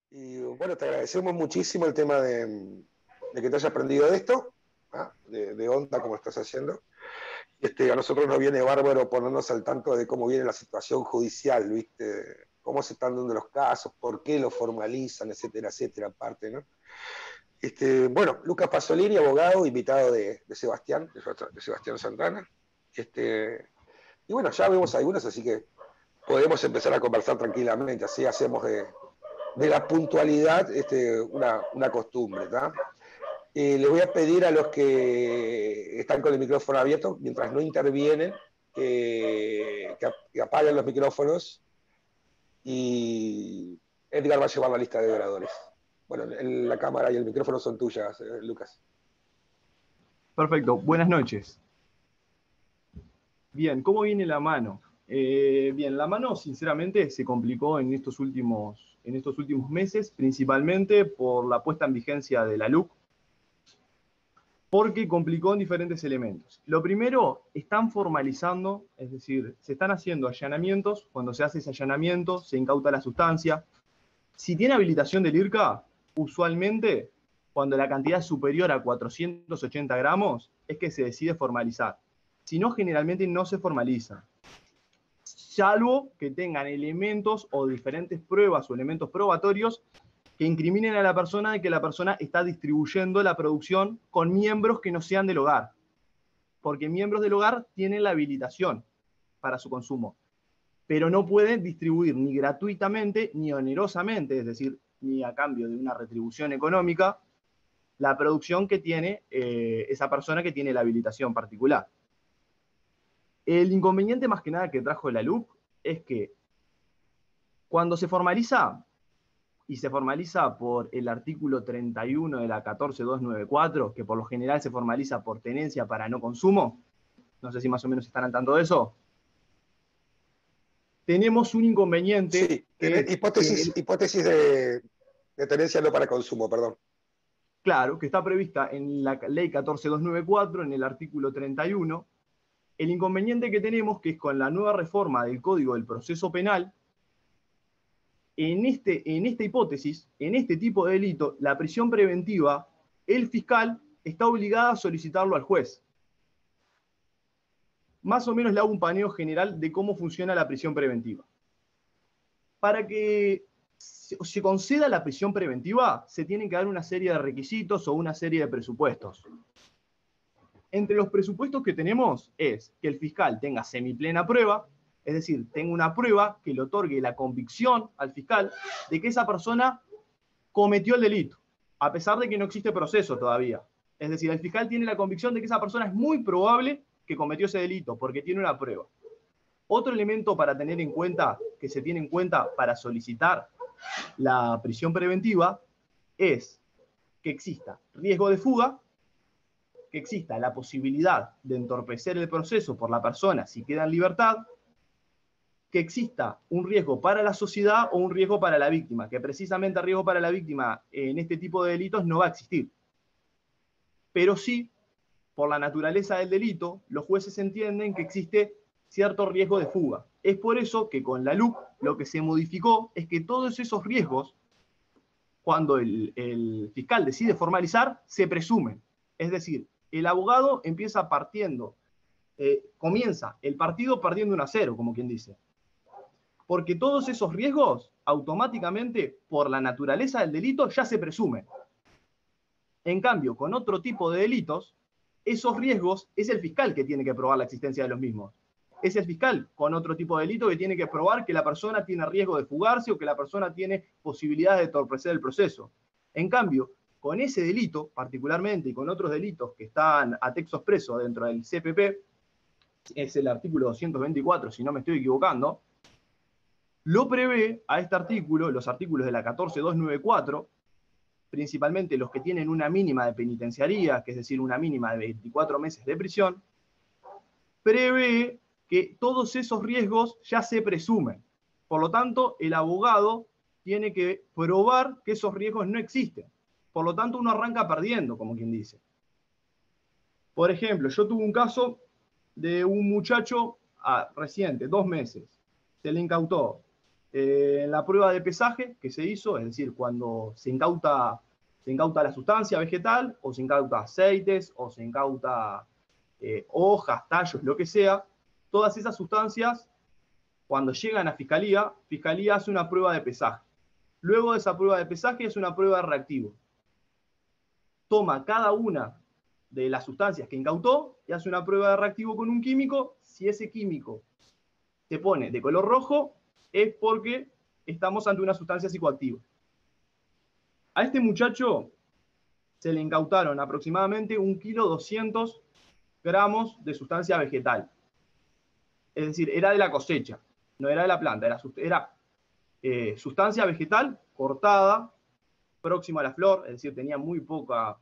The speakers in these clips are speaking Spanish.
Y bueno, te agradecemos muchísimo el tema de que te hayas aprendido de esto, ¿ah? De onda como estás haciendo. A nosotros nos viene bárbaro ponernos al tanto de cómo viene la situación judicial, ¿viste? Cómo se están dando los casos, por qué lo formalizan, etcétera, etcétera, aparte, ¿no? Bueno, Lucas Pasolini, abogado, invitado de Sebastián, de Sebastián Santana. Y bueno, ya vemos algunas, así que podemos empezar a conversar tranquilamente, así hacemos de la puntualidad una costumbre, ¿tá? Les voy a pedir a los que están con el micrófono abierto, mientras no intervienen, que apaguen los micrófonos, y Edgar va a llevar la lista de oradores. Bueno, la cámara y el micrófono son tuyas, Lucas. Perfecto, buenas noches. Bien, ¿cómo viene la mano? Bien, la mano sinceramente se complicó en estos últimos meses, principalmente por la puesta en vigencia de la LUC, porque complicó en diferentes elementos. Lo primero, están formalizando, es decir, se están haciendo allanamientos. Cuando se hace ese allanamiento, se incauta la sustancia. Si tiene habilitación del IRCA, usualmente, cuando la cantidad es superior a 480 gramos, es que se decide formalizar. Si no, generalmente no se formaliza, salvo que tengan elementos o diferentes pruebas o elementos probatorios que incriminen a la persona de que la persona está distribuyendo la producción con miembros que no sean del hogar, porque miembros del hogar tienen la habilitación para su consumo, pero no pueden distribuir ni gratuitamente ni onerosamente, es decir, ni a cambio de una retribución económica, la producción que tiene esa persona que tiene la habilitación particular. El inconveniente más que nada que trajo la LUC es que cuando se formaliza, y se formaliza por el artículo 31 de la 14294, que por lo general se formaliza por tenencia para no consumo, no sé si más o menos están al tanto de eso, tenemos un inconveniente. Sí, que es hipótesis de tenencia no para consumo, perdón. Claro, que está prevista en la ley 14294, en el artículo 31. El inconveniente que tenemos, que es con la nueva reforma del Código del Proceso Penal, en esta hipótesis, en este tipo de delito, la prisión preventiva, el fiscal está obligado a solicitarlo al juez. Más o menos le hago un paneo general de cómo funciona la prisión preventiva. Para que se conceda la prisión preventiva, se tienen que dar una serie de requisitos o una serie de presupuestos. Entre los presupuestos que tenemos es que el fiscal tenga semiplena prueba, es decir, tenga una prueba que le otorgue la convicción al fiscal de que esa persona cometió el delito, a pesar de que no existe proceso todavía. Es decir, el fiscal tiene la convicción de que esa persona es muy probable que cometió ese delito, porque tiene una prueba. Otro elemento para tener en cuenta, que se tiene en cuenta para solicitar la prisión preventiva, es que exista riesgo de fuga, que exista la posibilidad de entorpecer el proceso por la persona si queda en libertad, que exista un riesgo para la sociedad o un riesgo para la víctima, que precisamente el riesgo para la víctima en este tipo de delitos no va a existir. Pero sí, por la naturaleza del delito, los jueces entienden que existe cierto riesgo de fuga. Es por eso que con la LUC lo que se modificó es que todos esos riesgos, cuando el fiscal decide formalizar, se presumen. Es decir, el abogado empieza partiendo, comienza el partido partiendo 1-0, como quien dice. Porque todos esos riesgos, automáticamente, por la naturaleza del delito, ya se presumen. En cambio, con otro tipo de delitos, esos riesgos es el fiscal que tiene que probar la existencia de los mismos. Es el fiscal con otro tipo de delito que tiene que probar que la persona tiene riesgo de fugarse o que la persona tiene posibilidad de entorpecer el proceso. En cambio, con ese delito, particularmente, y con otros delitos que están a texto expreso dentro del CPP, es el artículo 224, si no me estoy equivocando, lo prevé a este artículo, los artículos de la 14294, principalmente los que tienen una mínima de penitenciaría, que es decir, una mínima de 24 meses de prisión, prevé que todos esos riesgos ya se presumen. Por lo tanto, el abogado tiene que probar que esos riesgos no existen. Por lo tanto, uno arranca perdiendo, como quien dice. Por ejemplo, yo tuve un caso de un muchacho reciente, 2 meses. Se le incautó en la prueba de pesaje que se hizo, es decir, cuando se incauta la sustancia vegetal, o se incauta aceites, o se incauta hojas, tallos, lo que sea. Todas esas sustancias, cuando llegan a Fiscalía, Fiscalía hace una prueba de pesaje. Luego de esa prueba de pesaje es una prueba de reactivo. Toma cada una de las sustancias que incautó y hace una prueba de reactivo con un químico. Si ese químico se pone de color rojo, es porque estamos ante una sustancia psicoactiva. A este muchacho se le incautaron aproximadamente 1,2 kg de sustancia vegetal. Es decir, era de la cosecha, no era de la planta, era sustancia vegetal cortada, próxima a la flor, es decir, tenía muy poca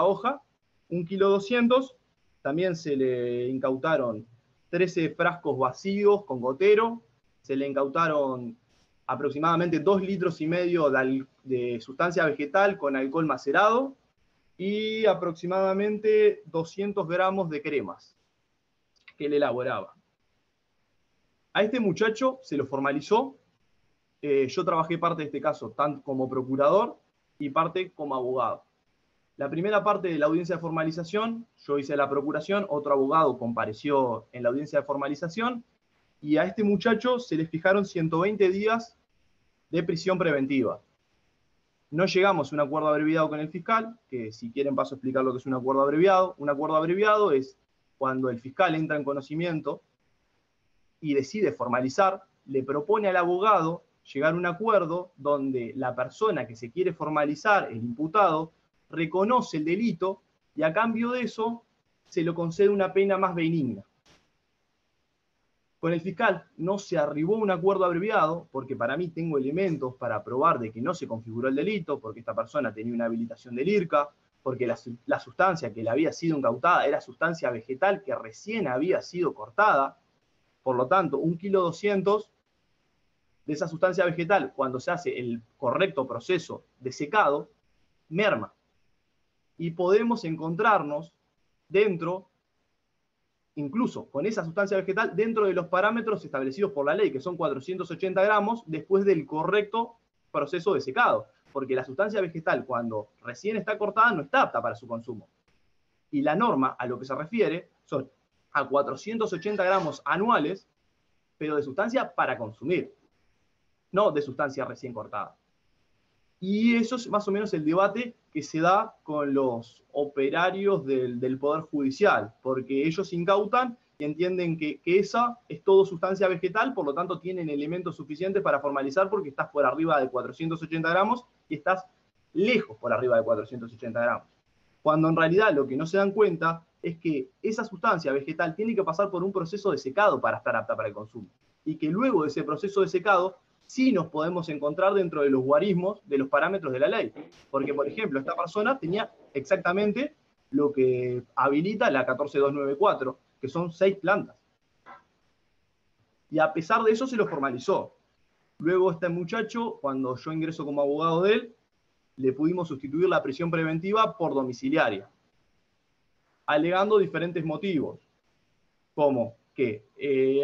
hoja. 1,2 kg. También se le incautaron 13 frascos vacíos con gotero. Se le incautaron aproximadamente 2,5 litros de sustancia vegetal con alcohol macerado y aproximadamente 200 gramos de cremas que él elaboraba. A este muchacho se lo formalizó. Yo trabajé parte de este caso tanto como procurador y parte como abogado. La primera parte de la audiencia de formalización, yo hice la procuración, otro abogado compareció en la audiencia de formalización, y a este muchacho se le fijaron 120 días de prisión preventiva. No llegamos a un acuerdo abreviado con el fiscal, que si quieren paso a explicar lo que es un acuerdo abreviado. Un acuerdo abreviado es cuando el fiscal entra en conocimiento y decide formalizar, le propone al abogado llegar a un acuerdo donde la persona que se quiere formalizar, el imputado, reconoce el delito y a cambio de eso se le concede una pena más benigna. Con el fiscal no se arribó a un acuerdo abreviado porque para mí tengo elementos para probar de que no se configuró el delito, porque esta persona tenía una habilitación del IRCA, porque la sustancia que le había sido incautada era sustancia vegetal que recién había sido cortada. Por lo tanto, 1,2 kg de esa sustancia vegetal, cuando se hace el correcto proceso de secado, merma. Y podemos encontrarnos dentro, incluso con esa sustancia vegetal, dentro de los parámetros establecidos por la ley, que son 480 gramos, después del correcto proceso de secado. Porque la sustancia vegetal, cuando recién está cortada, no está apta para su consumo. Y la norma a lo que se refiere son a 480 gramos anuales, pero de sustancia para consumir, no de sustancia recién cortada. Y eso es más o menos el debate que se da con los operarios del Poder Judicial, porque ellos incautan y entienden que esa es todo sustancia vegetal, por lo tanto tienen elementos suficientes para formalizar porque estás por arriba de 480 gramos y estás lejos por arriba de 480 gramos. Cuando en realidad lo que no se dan cuenta es que esa sustancia vegetal tiene que pasar por un proceso de secado para estar apta para el consumo. Y que luego de ese proceso de secado sí nos podemos encontrar dentro de los guarismos de los parámetros de la ley. Porque, por ejemplo, esta persona tenía exactamente lo que habilita la 14294, que son 6 plantas. Y a pesar de eso se lo formalizó. Luego este muchacho, cuando yo ingreso como abogado de él, le pudimos sustituir la prisión preventiva por domiciliaria, alegando diferentes motivos, como que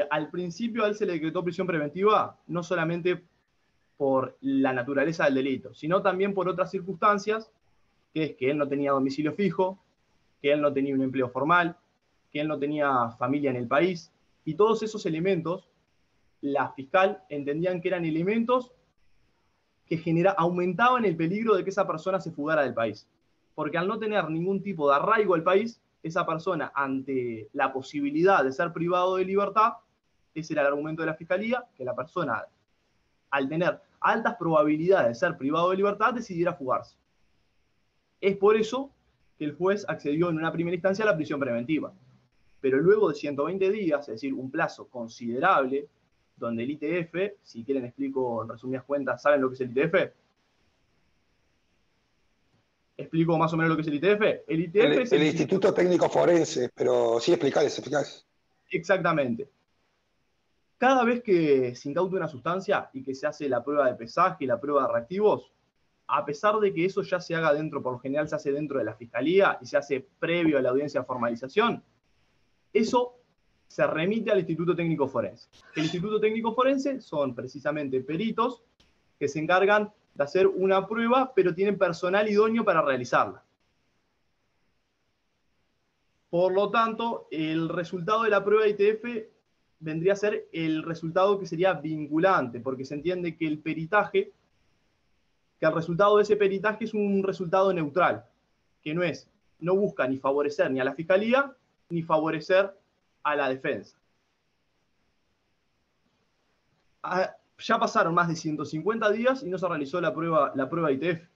al principio a él se le decretó prisión preventiva no solamente por la naturaleza del delito, sino también por otras circunstancias, que es que él no tenía domicilio fijo, que él no tenía un empleo formal, que él no tenía familia en el país, y todos esos elementos, la fiscal entendían que eran elementos que aumentaban el peligro de que esa persona se fugara del país. Porque al no tener ningún tipo de arraigo al país, esa persona, ante la posibilidad de ser privado de libertad, ese era el argumento de la fiscalía, que la persona, al tener altas probabilidades de ser privado de libertad, decidiera fugarse. Es por eso que el juez accedió en una primera instancia a la prisión preventiva. Pero luego de 120 días, es decir, un plazo considerable, donde el ITF, si quieren explico en resumidas cuentas, ¿saben lo que es el ITF? ¿Explico más o menos lo que es el ITF? El ITF es el Instituto Técnico Forense, pero sí, explicás. Exactamente. Cada vez que se incauta una sustancia y que se hace la prueba de pesaje y la prueba de reactivos, a pesar de que eso ya se haga dentro, por lo general se hace dentro de la fiscalía y se hace previo a la audiencia de formalización, eso se remite al Instituto Técnico Forense. El Instituto Técnico Forense son precisamente peritos que se encargan de hacer una prueba, pero tienen personal idóneo para realizarla. Por lo tanto, el resultado de la prueba de ITF vendría a ser el resultado que sería vinculante, porque se entiende que el peritaje, que el resultado de ese peritaje es un resultado neutral, que no busca ni favorecer ni a la fiscalía, ni favorecer a la defensa. Ya pasaron más de 150 días y no se realizó la prueba ITF.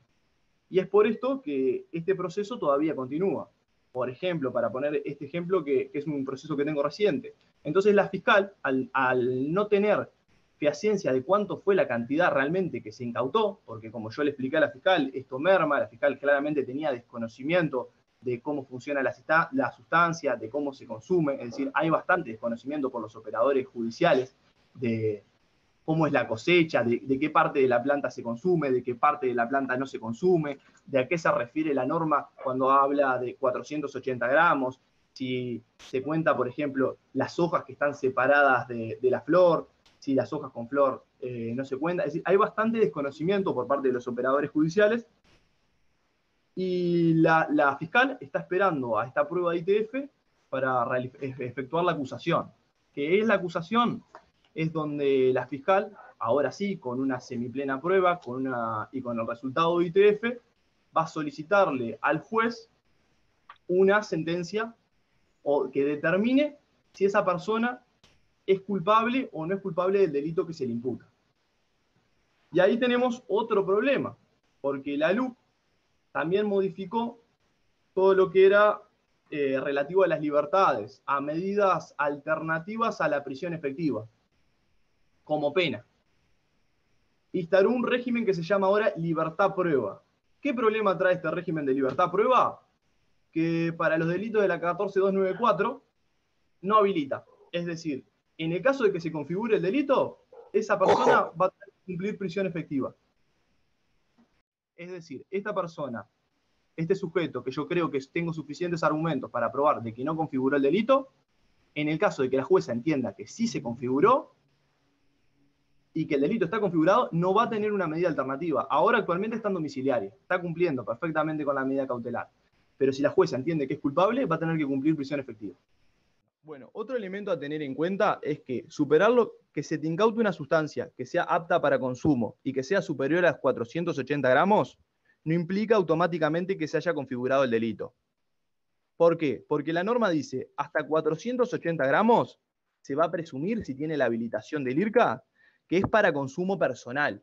Y es por esto que este proceso todavía continúa. Por ejemplo, para poner este ejemplo que es un proceso que tengo reciente. Entonces la fiscal, al no tener fehaciencia de cuánto fue la cantidad realmente que se incautó, porque como yo le expliqué a la fiscal, esto merma, la fiscal claramente tenía desconocimiento de cómo funciona la sustancia, de cómo se consume, es decir, hay bastante desconocimiento por los operadores judiciales de cómo es la cosecha, de qué parte de la planta se consume, de qué parte de la planta no se consume, de a qué se refiere la norma cuando habla de 480 gramos, si se cuenta, por ejemplo, las hojas que están separadas de la flor, si las hojas con flor no se cuentan. Es decir, hay bastante desconocimiento por parte de los operadores judiciales y la fiscal está esperando a esta prueba de ITF para efectuar la acusación. ¿Qué es la acusación? Es donde la fiscal, ahora sí, con una semiplena prueba y con el resultado de ITF, va a solicitarle al juez una sentencia que determine si esa persona es culpable o no es culpable del delito que se le imputa. Y ahí tenemos otro problema, porque la LUC también modificó todo lo que era relativo a las libertades, a medidas alternativas a la prisión efectiva, como pena. Instauró un régimen que se llama ahora libertad prueba. ¿Qué problema trae este régimen de libertad prueba? Que para los delitos de la 14294 no habilita. Es decir, en el caso de que se configure el delito, esa persona va a tener que cumplir prisión efectiva. Es decir, esta persona, este sujeto, que yo creo que tengo suficientes argumentos para probar de que no configuró el delito, en el caso de que la jueza entienda que sí se configuró y que el delito está configurado, no va a tener una medida alternativa. Ahora actualmente está en domiciliaria, está cumpliendo perfectamente con la medida cautelar. Pero si la jueza entiende que es culpable, va a tener que cumplir prisión efectiva. Bueno, otro elemento a tener en cuenta es que superarlo, que se te incaute una sustancia que sea apta para consumo y que sea superior a 480 gramos, no implica automáticamente que se haya configurado el delito. ¿Por qué? Porque la norma dice, hasta 480 gramos se va a presumir, si tiene la habilitación del IRCA, que es para consumo personal.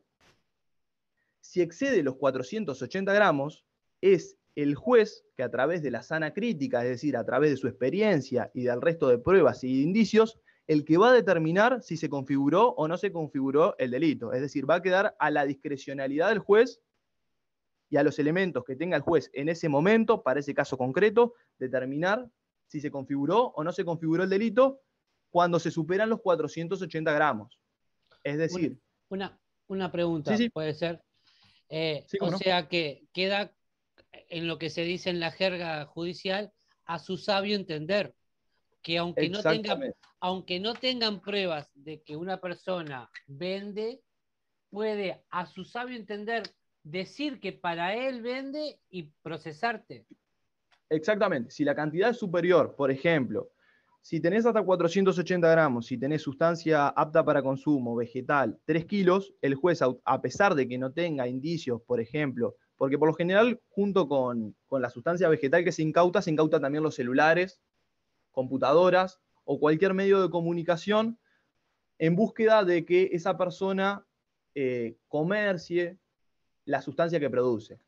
Si excede los 480 gramos, es el juez que a través de la sana crítica, es decir, a través de su experiencia y del resto de pruebas y indicios, el que va a determinar si se configuró o no se configuró el delito. Es decir, va a quedar a la discrecionalidad del juez y a los elementos que tenga el juez en ese momento, para ese caso concreto, determinar si se configuró o no se configuró el delito cuando se superan los 480 gramos. Es decir... Una pregunta, sí. puede ser. Sí, o no. sea que queda en lo que se dice en la jerga judicial a su sabio entender, que aunque no tengan pruebas de que una persona vende, puede a su sabio entender decir que para él vende y procesarte. Exactamente. Si la cantidad es superior, por ejemplo, si tenés hasta 480 gramos, si tenés sustancia apta para consumo, vegetal, 3 kilos, el juez, a pesar de que no tenga indicios, por ejemplo, porque por lo general, junto con la sustancia vegetal que se incauta también los celulares, computadoras o cualquier medio de comunicación en búsqueda de que esa persona comercie la sustancia que produce.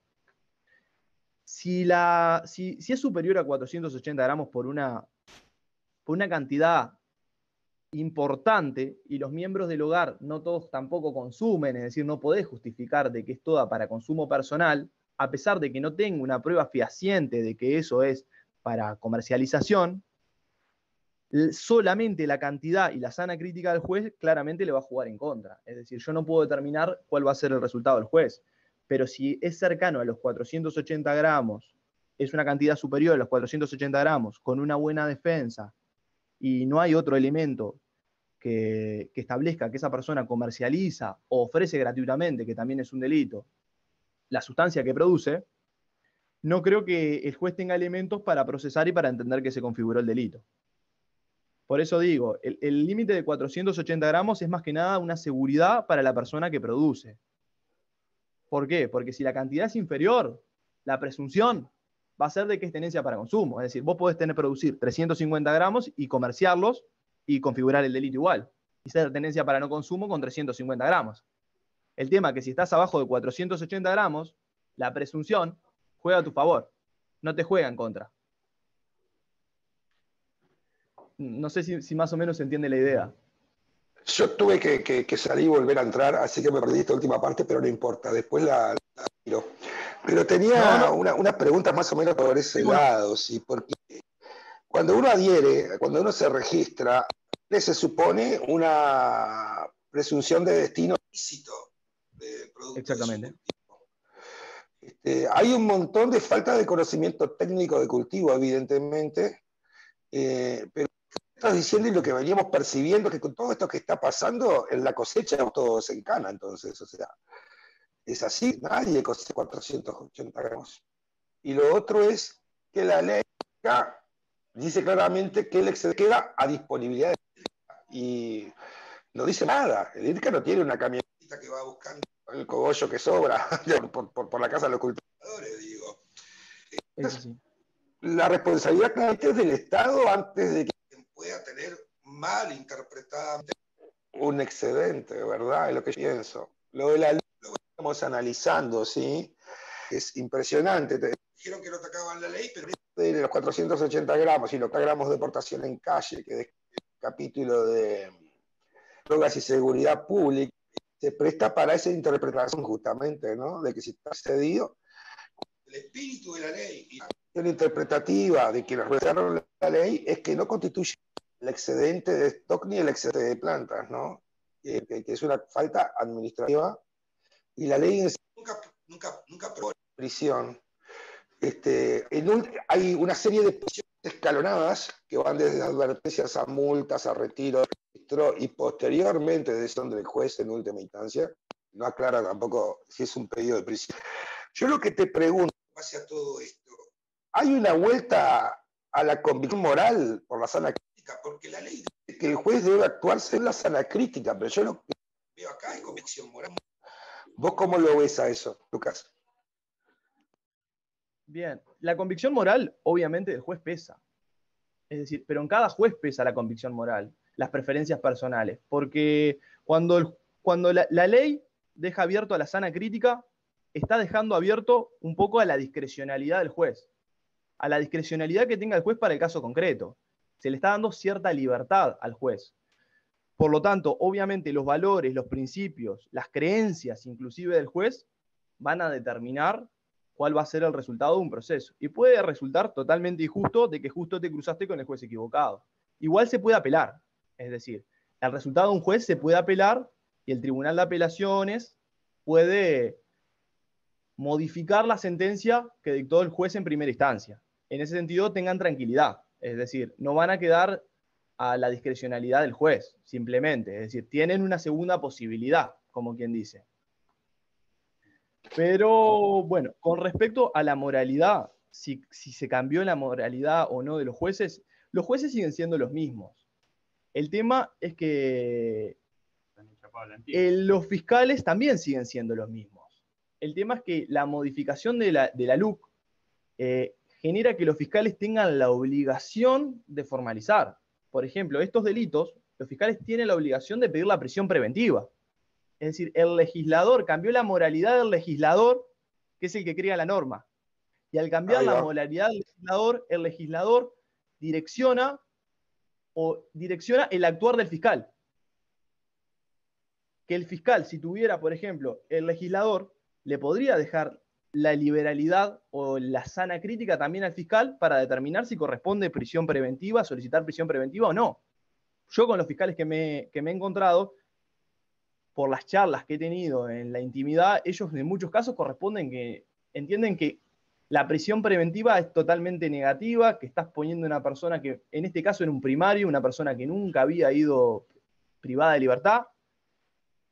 Si es superior a 480 gramos por una cantidad importante y los miembros del hogar no todos tampoco consumen, es decir, no podés justificar de que es toda para consumo personal, a pesar de que no tenga una prueba fehaciente de que eso es para comercialización, solamente la cantidad y la sana crítica del juez claramente le va a jugar en contra. Es decir, yo no puedo determinar cuál va a ser el resultado del juez, pero si es cercano a los 480 gramos, es una cantidad superior a los 480 gramos, con una buena defensa, y no hay otro elemento que establezca que esa persona comercializa o ofrece gratuitamente, que también es un delito, la sustancia que produce, no creo que el juez tenga elementos para procesar y para entender que se configuró el delito. Por eso digo, el límite de 480 gramos es más que nada una seguridad para la persona que produce. ¿Por qué? Porque si la cantidad es inferior, la presunción va a ser de que es tenencia para consumo. Es decir, vos podés producir 350 gramos y comerciarlos y configurar el delito igual. Y ser tenencia para no consumo con 350 gramos. El tema es que si estás abajo de 480 gramos, la presunción juega a tu favor, no te juega en contra. No sé si más o menos se entiende la idea. Yo tuve que salir y volver a entrar, así que me perdí esta última parte, pero no importa, después la tiro. Pero tenía una pregunta más o menos por ese lado, ¿sí? Porque cuando uno adhiere, cuando uno se registra, se supone una presunción de destino ilícito del producto. Exactamente. Hay un montón de falta de conocimiento técnico de cultivo, evidentemente, pero estás diciendo y lo que veníamos percibiendo que con todo esto que está pasando en la cosecha todo se encana, entonces, o sea, es así, nadie cosecha 480 gramos. Y lo otro es que la ley dice claramente que el excedente queda a disponibilidad y no dice nada. El IRCA no tiene una camioneta que va buscando el cogollo que sobra por la casa de los cultivadores, digo. Entonces, la responsabilidad claramente es del Estado antes de que pueda tener mal interpretadamente un excedente, ¿verdad? Es lo que yo pienso. Lo de la ley lo estamos analizando, ¿sí? Es impresionante. Te dijeron que no atacaban la ley, pero de los 480 gramos y los gramos de deportación en calle, que es el capítulo de drogas y seguridad pública, se presta para esa interpretación justamente, ¿no? De que si está cedido, el espíritu de la ley y la interpretativa de quienes realizaron la ley es que no constituye el excedente de stock ni el excedente de plantas, ¿no? Que es una falta administrativa y la ley en sí nunca probó prisión. Hay una serie de prisiones escalonadas que van desde advertencias a multas, a retiro, registro y posteriormente decisión del juez en última instancia. No aclara tampoco si es un pedido de prisión. Yo lo que te pregunto, base a todo esto, ¿hay una vuelta a la convicción moral por la sana crítica? Porque la ley dice que el juez debe actuar según la sana crítica, pero yo lo que veo acá es convicción moral. ¿Vos cómo lo ves a eso, Lucas? Bien, la convicción moral obviamente del juez pesa. Es decir, pero en cada juez pesa la convicción moral, las preferencias personales, porque cuando la ley deja abierto a la sana crítica, está dejando abierto un poco a la discrecionalidad del juez, a la discrecionalidad que tenga el juez para el caso concreto. Se le está dando cierta libertad al juez. Por lo tanto, obviamente los valores, los principios, las creencias inclusive del juez van a determinar cuál va a ser el resultado de un proceso. Y puede resultar totalmente injusto de que justo te cruzaste con el juez equivocado. Igual se puede apelar. Es decir, el resultado de un juez se puede apelar y el Tribunal de Apelaciones puede modificar la sentencia que dictó el juez en primera instancia. En ese sentido, tengan tranquilidad. Es decir, no van a quedar a la discrecionalidad del juez, simplemente. Es decir, tienen una segunda posibilidad, como quien dice. Pero, bueno, con respecto a la moralidad, si se cambió la moralidad o no de los jueces siguen siendo los mismos. El tema es que los fiscales también siguen siendo los mismos. El tema es que la modificación de la LUC genera que los fiscales tengan la obligación de formalizar. Por ejemplo, estos delitos, los fiscales tienen la obligación de pedir la prisión preventiva. Es decir, el legislador cambió la moralidad del legislador, que es el que crea la norma. Y al cambiar la moralidad del legislador, el legislador direcciona el actuar del fiscal. Que el fiscal, si tuviera, por ejemplo, el legislador, le podría dejar la liberalidad o la sana crítica también al fiscal para determinar si corresponde prisión preventiva, solicitar prisión preventiva o no. Yo con los fiscales que me he encontrado, por las charlas que he tenido en la intimidad, ellos en muchos casos entienden que La prisión preventiva es totalmente negativa, que estás poniendo a una persona que, en este caso en un primario, una persona que nunca había ido privada de libertad,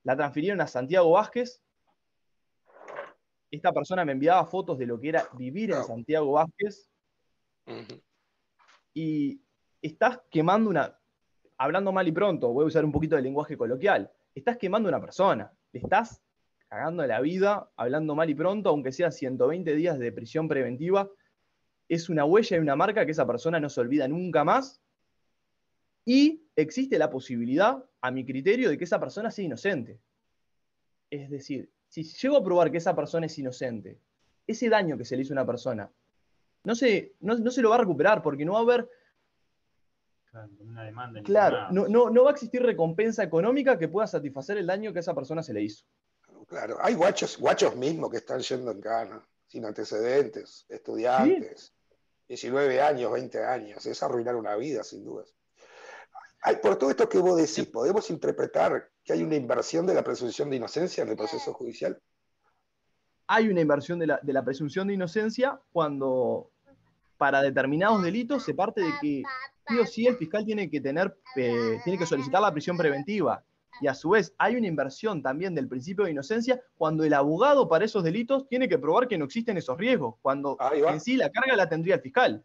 la transfirieron a Santiago Vázquez. Esta persona me enviaba fotos de lo que era vivir en Santiago Vázquez. Y estás quemando hablando mal y pronto, voy a usar un poquito de lenguaje coloquial, estás quemando a una persona, le estás cagando la vida, hablando mal y pronto, aunque sea 120 días de prisión preventiva, es una huella y una marca que esa persona no se olvida nunca más, y existe la posibilidad, a mi criterio, de que esa persona sea inocente. Es decir, si llego a probar que esa persona es inocente, ese daño que se le hizo a una persona, no se lo va a recuperar, porque no va a haber... Una demanda. Claro, no va a existir recompensa económica que pueda satisfacer el daño que a esa persona se le hizo. Claro, hay guachos mismos que están yendo en cana, sin antecedentes, estudiantes, ¿sí? 19 años, 20 años, es arruinar una vida, sin dudas. Por todo esto que vos decís, ¿podemos interpretar que hay una inversión de la presunción de inocencia en el proceso judicial? Hay una inversión de la presunción de inocencia cuando, para determinados delitos, se parte de que sí o sí el fiscal tiene que solicitar la prisión preventiva. Y a su vez hay una inversión también del principio de inocencia cuando el abogado para esos delitos tiene que probar que no existen esos riesgos, cuando en sí la carga la tendría el fiscal.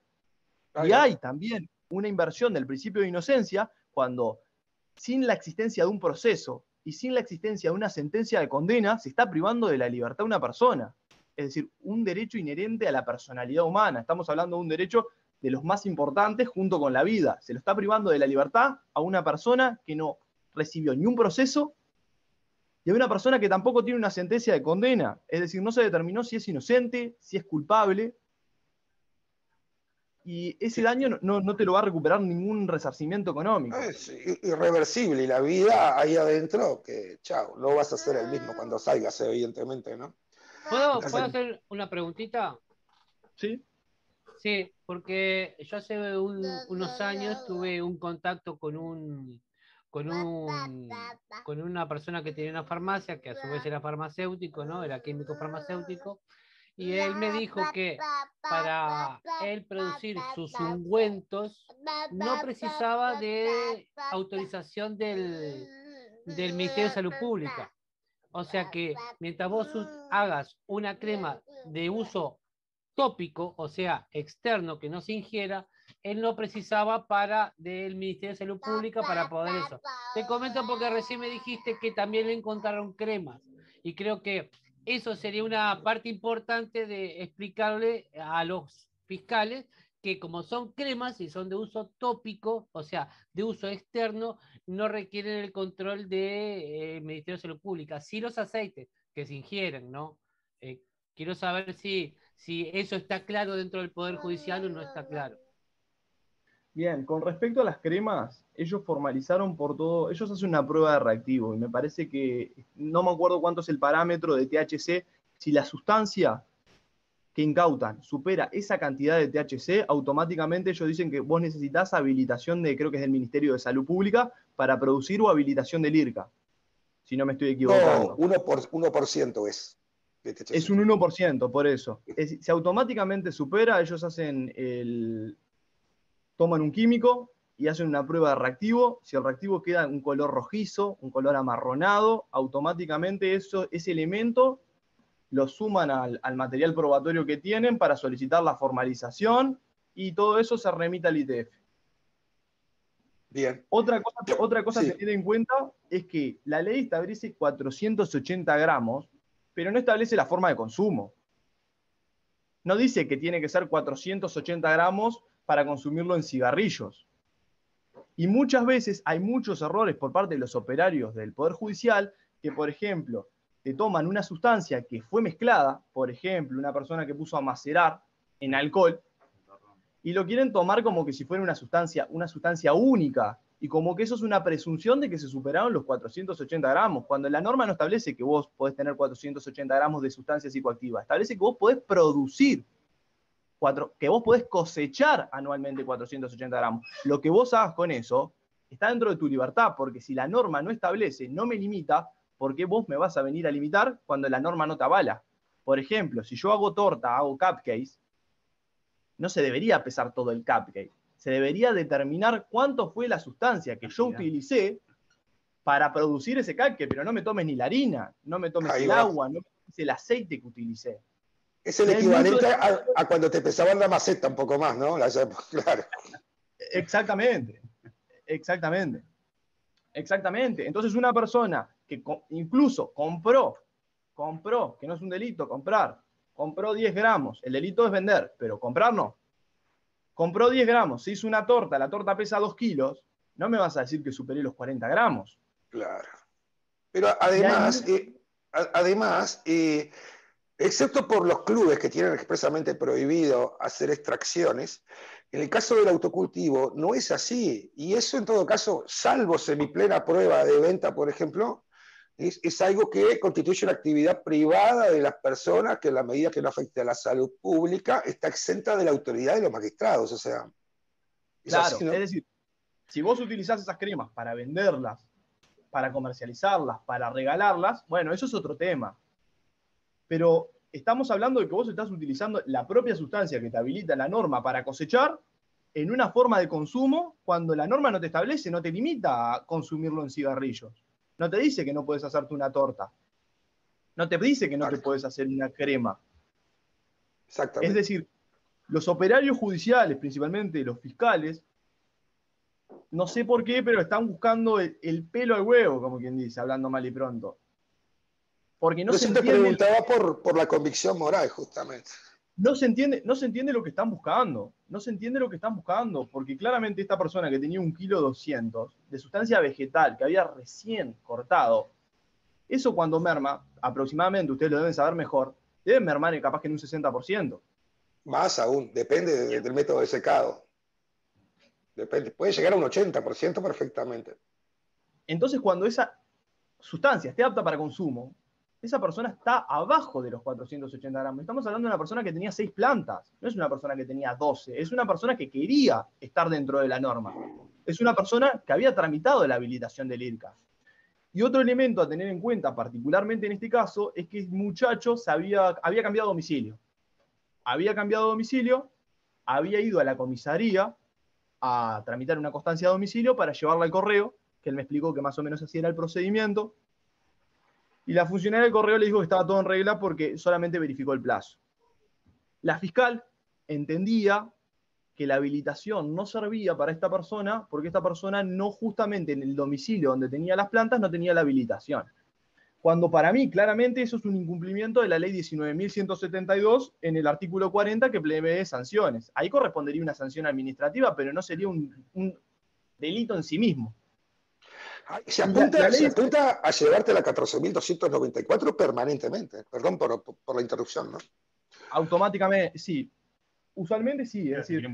Y hay también una inversión del principio de inocencia cuando, sin la existencia de un proceso y sin la existencia de una sentencia de condena, se está privando de la libertad a una persona. Es decir, un derecho inherente a la personalidad humana. Estamos hablando de un derecho de los más importantes junto con la vida. Se lo está privando de la libertad a una persona que no recibió ni un proceso y a una persona que tampoco tiene una sentencia de condena. Es decir, no se determinó si es inocente, si es culpable. Y ese daño no te lo va a recuperar ningún resarcimiento económico. Es irreversible, y la vida ahí adentro, que chao, no vas a ser el mismo cuando salgas, evidentemente, ¿no? ¿Puedo hacer una preguntita? Sí. Sí, porque yo hace unos años tuve un contacto con una persona que tenía una farmacia, que a su vez era farmacéutico, ¿no? Era químico farmacéutico, y él me dijo que para él producir sus ungüentos no precisaba de autorización del Ministerio de Salud Pública. O sea que mientras vos hagas una crema de uso tópico, o sea, externo, que no se ingiera, él no precisaba del Ministerio de Salud Pública para poder eso. Te comento porque recién me dijiste que también le encontraron cremas, y creo que eso sería una parte importante de explicarle a los fiscales que como son cremas y son de uso tópico, o sea, de uso externo, no requieren el control del Ministerio de Salud Pública. Sí los aceites que se ingieren, ¿no? Quiero saber si eso está claro dentro del Poder Judicial o no está claro. Bien, con respecto a las cremas, ellos formalizaron por todo, ellos hacen una prueba de reactivo y me parece que, no me acuerdo cuánto es el parámetro de THC, si la sustancia que incautan supera esa cantidad de THC, automáticamente ellos dicen que vos necesitas habilitación creo que es del Ministerio de Salud Pública, para producir, o habilitación del IRCA, si no me estoy equivocando. No, 1% es. Es un 1%, por eso. Si automáticamente supera, ellos toman un químico y hacen una prueba de reactivo. Si el reactivo queda en un color rojizo, un color amarronado, automáticamente ese elemento lo suman al material probatorio que tienen para solicitar la formalización, y todo eso se remite al ITF. Bien. Otra cosa a tener en cuenta es que la ley establece 480 gramos, pero no establece la forma de consumo. No dice que tiene que ser 480 gramos para consumirlo en cigarrillos. Y muchas veces hay muchos errores por parte de los operarios del Poder Judicial que, por ejemplo, te toman una sustancia que fue mezclada, por ejemplo, una persona que puso a macerar en alcohol, y lo quieren tomar como que si fuera una sustancia única, y como que eso es una presunción de que se superaron los 480 gramos, cuando la norma no establece que vos podés tener 480 gramos de sustancia psicoactiva, establece que vos podés producir, que vos podés cosechar anualmente 480 gramos. Lo que vos hagas con eso está dentro de tu libertad, porque si la norma no establece, no me limita, ¿por qué vos me vas a venir a limitar cuando la norma no te avala? Por ejemplo, si yo hago torta, hago cupcakes, no se debería pesar todo el cupcake. Se debería determinar cuánto fue la sustancia que yo utilicé para producir ese cupcake, pero no me tomes ni la harina, no me tomes el agua, no me tomes el aceite que utilicé. Es el equivalente a cuando te pesaban la maceta un poco más, ¿no? Claro. Exactamente. Entonces una persona que incluso compró, que no es un delito comprar, compró 10 gramos, el delito es vender, pero comprar no. Compró 10 gramos, se hizo una torta, la torta pesa 2 kilos, no me vas a decir que superé los 40 gramos. Claro. Pero además, excepto por los clubes que tienen expresamente prohibido hacer extracciones, en el caso del autocultivo no es así. Y eso en todo caso, salvo semiplena prueba de venta, por ejemplo, es algo que constituye una actividad privada de las personas que en la medida que no afecte a la salud pública está exenta de la autoridad de los magistrados. O sea, claro, así, ¿no? Es decir, si vos utilizás esas cremas para venderlas, para comercializarlas, para regalarlas, bueno, eso es otro tema. Pero estamos hablando de que vos estás utilizando la propia sustancia que te habilita la norma para cosechar en una forma de consumo cuando la norma no te establece, no te limita a consumirlo en cigarrillos. No te dice que no puedes hacerte una torta. No te dice que no te puedes hacer una crema. Exactamente. Es decir, los operarios judiciales, principalmente los fiscales, no sé por qué, pero están buscando el pelo al huevo, como quien dice, hablando mal y pronto. Porque no se entiende. Yo te preguntaba por la convicción moral, justamente. No se entiende lo que están buscando. No se entiende lo que están buscando, porque claramente esta persona que tenía 1,2 kg de sustancia vegetal que había recién cortado, eso cuando merma, aproximadamente, ustedes lo deben saber mejor, debe mermar capaz que en un 60%. Más aún, depende del método de secado. Depende, puede llegar a un 80% perfectamente. Entonces, cuando esa sustancia esté apta para consumo, esa persona está abajo de los 480 gramos. Estamos hablando de una persona que tenía 6 plantas, no es una persona que tenía 12, es una persona que quería estar dentro de la norma. Es una persona que había tramitado la habilitación del IRCA. Y otro elemento a tener en cuenta, particularmente en este caso, es que el muchacho había cambiado de domicilio. Había cambiado de domicilio, había ido a la comisaría a tramitar una constancia de domicilio para llevarla al correo, que él me explicó que más o menos así era el procedimiento. Y la funcionaria del correo le dijo que estaba todo en regla porque solamente verificó el plazo. La fiscal entendía que la habilitación no servía para esta persona porque esta persona no justamente en el domicilio donde tenía las plantas no tenía la habilitación. Cuando para mí claramente eso es un incumplimiento de la ley 19.172 en el artículo 40 que prevé sanciones. Ahí correspondería una sanción administrativa, pero no sería un delito en sí mismo. Se apunta a llevarte la 14.294 permanentemente. Perdón por la interrupción, ¿no? Automáticamente, sí. Usualmente sí. Es decir,